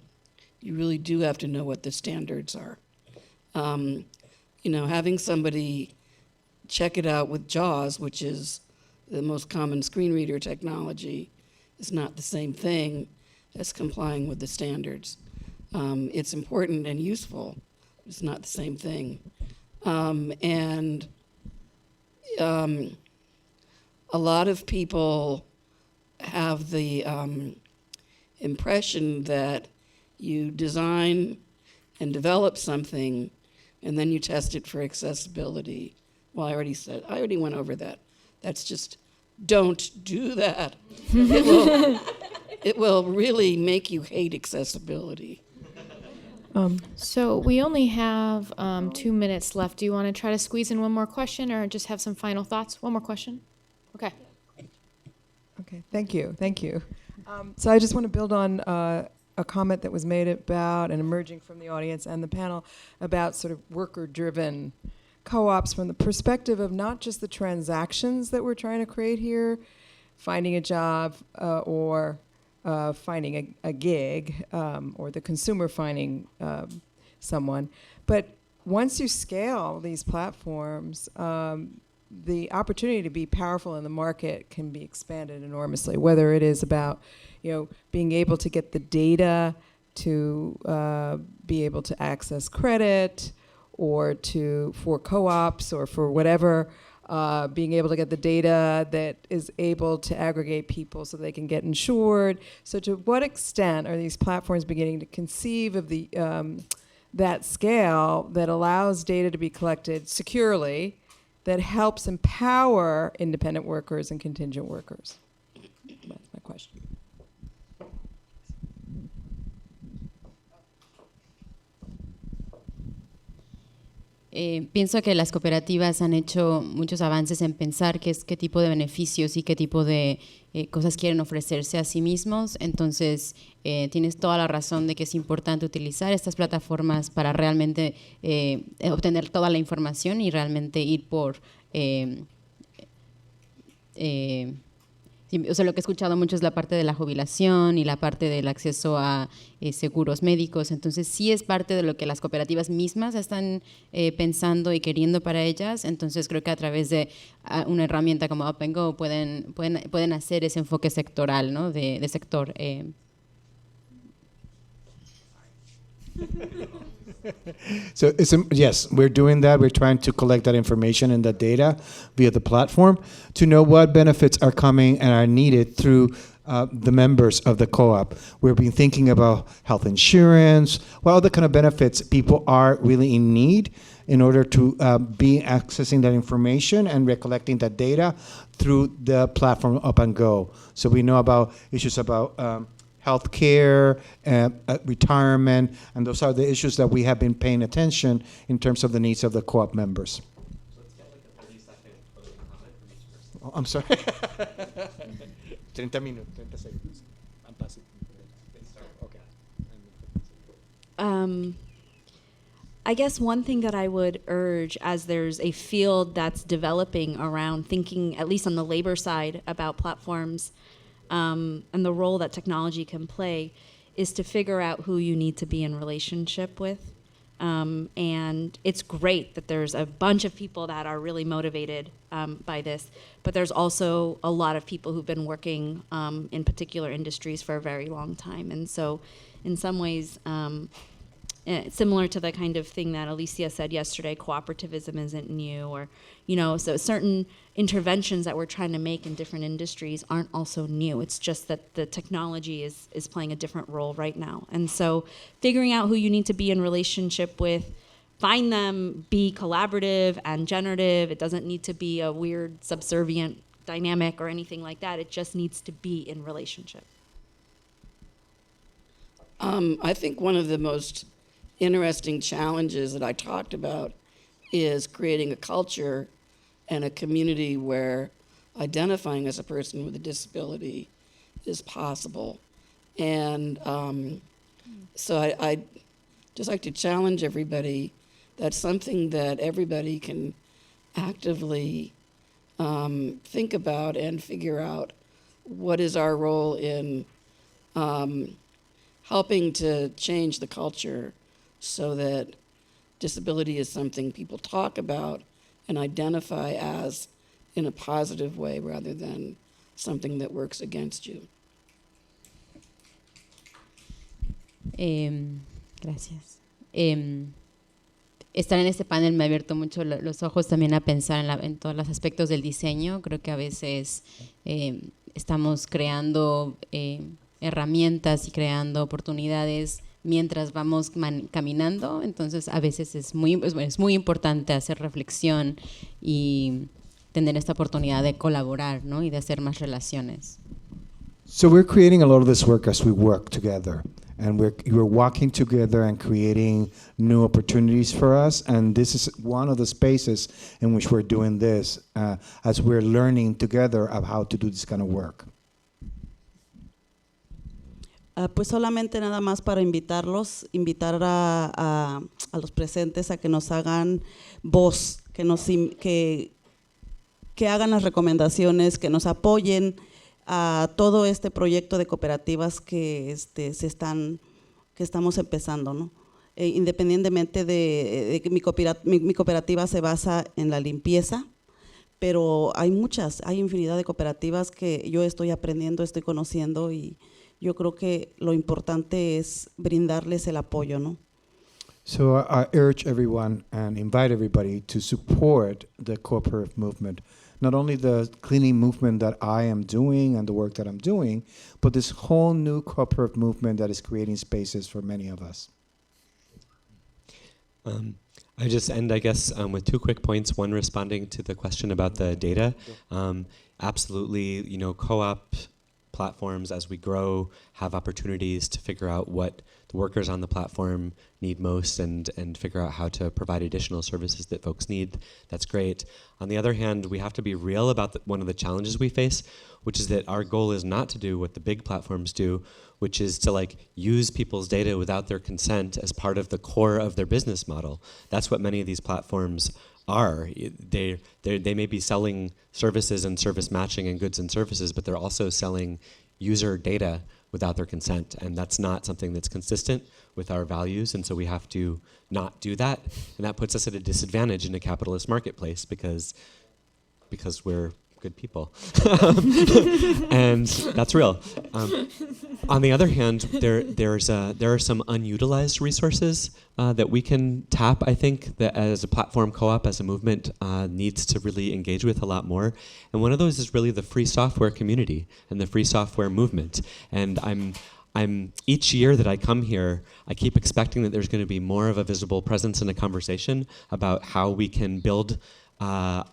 really do have to know what the standards are. Having somebody check it out with JAWS, which is the most common screen reader technology, is not the same thing as complying with the standards. It's important and useful. It's not the same thing. And a lot of people have the impression that you design and develop something and then you test it for accessibility. Well, I already went over that. That's just, don't do that. It will really make you hate accessibility. So we only have 2 minutes left. Do you want to try to squeeze in one more question or just have some final thoughts? One more question? Okay. Okay, thank you. So I just want to build on a comment that was made about and emerging from the audience and the panel about sort of worker-driven co-ops from the perspective of not just the transactions that we're trying to create here, finding a job or finding a gig, or the consumer finding someone. But once you scale these platforms, the opportunity to be powerful in the market can be expanded enormously, whether it is about being able to get the data to be able to access credit, or for co-ops or for whatever, being able to get the data that is able to aggregate people so they can get insured. So to what extent are these platforms beginning to conceive of the that scale that allows data to be collected securely, that helps empower independent workers and contingent workers? That's my question. Pienso que las cooperativas han hecho muchos avances en pensar qué tipo de beneficios y qué tipo de cosas quieren ofrecerse a sí mismos. Entonces, tienes toda la razón de que es importante utilizar estas plataformas para realmente obtener toda la información y realmente ir por... o sea, lo que he escuchado mucho es la parte de la jubilación y la parte del acceso a seguros médicos. Entonces, sí es parte de lo que las cooperativas mismas están pensando y queriendo para ellas. Entonces, creo que a través de una herramienta como Up and Go pueden hacer ese enfoque sectoral, ¿no? de sector. So yes, we're doing that. We're trying to collect that information and that data via the platform to know what benefits are coming and are needed through the members of the co-op. We've been thinking about health insurance, what other kind of benefits people are really in need in order to be accessing that information and recollecting that data through the platform Up and Go. So we know about issues about healthcare, retirement, and those are the issues that we have been paying attention in terms of the needs of the co-op members. Let's get like a 30-second closing comment from each person. Oh, I'm sorry. 30 minutos, 30 seconds. I'm passing. Okay. I guess one thing that I would urge, as there's a field that's developing around thinking, at least on the labor side, about platforms and the role that technology can play, is to figure out who you need to be in relationship with. And it's great that there's a bunch of people that are really motivated by this, but there's also a lot of people who've been working in particular industries for a very long time. And so in some ways, similar to the kind of thing that Alicia said yesterday, cooperativism isn't new, or, so certain interventions that we're trying to make in different industries aren't also new. It's just that the technology is playing a different role right now. And so figuring out who you need to be in relationship with, find them, be collaborative and generative. It doesn't need to be a weird subservient dynamic or anything like that. It just needs to be in relationship. I think one of the most interesting challenges that I talked about is creating a culture and a community where identifying as a person with a disability is possible. And so I just like to challenge everybody. That's something that everybody can actively think about and figure out what is our role in helping to change the culture so that disability is something people talk about and identify as in a positive way rather than something that works against you. Gracias. Estar en este panel me ha abierto mucho los ojos también a pensar en todos los aspectos del diseño. Creo que a veces estamos creando herramientas y creando oportunidades mientras vamos caminando. Entonces a veces es muy importante hacer reflexión y tener esta oportunidad de colaborar, ¿no? Y de hacer más relaciones. So we're creating a lot of this work as we work together, and we're walking together and creating new opportunities for us, and this is one of the spaces in which we're doing this as we're learning together of how to do this kind of work. Pues solamente nada más para invitar a los presentes a que nos hagan voz, que hagan las recomendaciones, que nos apoyen a todo este proyecto de cooperativas que estamos empezando, ¿no? Independientemente de que mi cooperativa se basa en la limpieza, pero hay infinidad de cooperativas que yo estoy aprendiendo, estoy conociendo, y yo creo que lo importante es brindarles el apoyo, ¿no? So I urge everyone and invite everybody to support the cooperative movement. Not only the cleaning movement that I am doing and the work that I'm doing, but this whole new cooperative movement that is creating spaces for many of us. I just end, I guess, with 2 quick points. One, responding to the question about the data. Absolutely, co-op platforms, as we grow, have opportunities to figure out what workers on the platform need most and figure out how to provide additional services that folks need. That's great. On the other hand, we have to be real about one of the challenges we face, which is that our goal is not to do what the big platforms do, which is to like use people's data without their consent as part of the core of their business model. That's what many of these platforms are. They may be selling services and service matching and goods and services, but they're also selling user data without their consent, and that's not something that's consistent with our values, and so we have to not do that, and that puts us at a disadvantage in a capitalist marketplace because we're good people. And that's real. On the other hand, there are some unutilized resources that we can tap, I think, that as a platform co-op, as a movement, needs to really engage with a lot more. And one of those is really the free software community and the free software movement. And I'm each year that I come here, I keep expecting that there's going to be more of a visible presence in a conversation about how we can build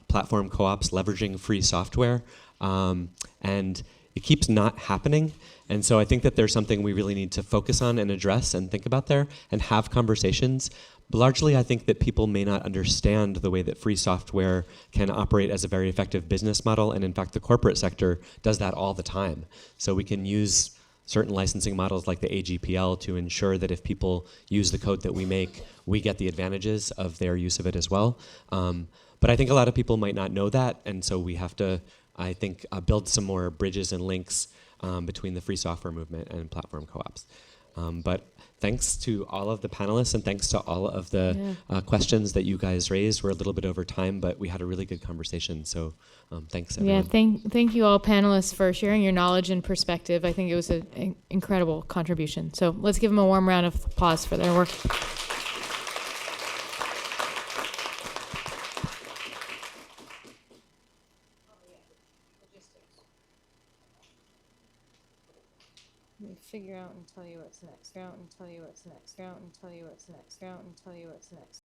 platform co-ops leveraging free software, and it keeps not happening. And so I think that there's something we really need to focus on and address and think about there and have conversations. But largely, I think that people may not understand the way that free software can operate as a very effective business model, and in fact, the corporate sector does that all the time. So we can use certain licensing models like the AGPL to ensure that if people use the code that we make, we get the advantages of their use of it as well. But I think a lot of people might not know that, and so we have to, I think, build some more bridges and links between the free software movement and platform co-ops. But thanks to all of the panelists, and thanks to all of the questions that you guys raised. We're a little bit over time, but we had a really good conversation, so thanks, everyone. Yeah, thank you all panelists for sharing your knowledge and perspective. I think it was an incredible contribution. So let's give them a warm round of applause for their work. Figure out and tell you what's next. Figure out and tell you what's next. Figure out and tell you what's next. Figure out and tell you what's next.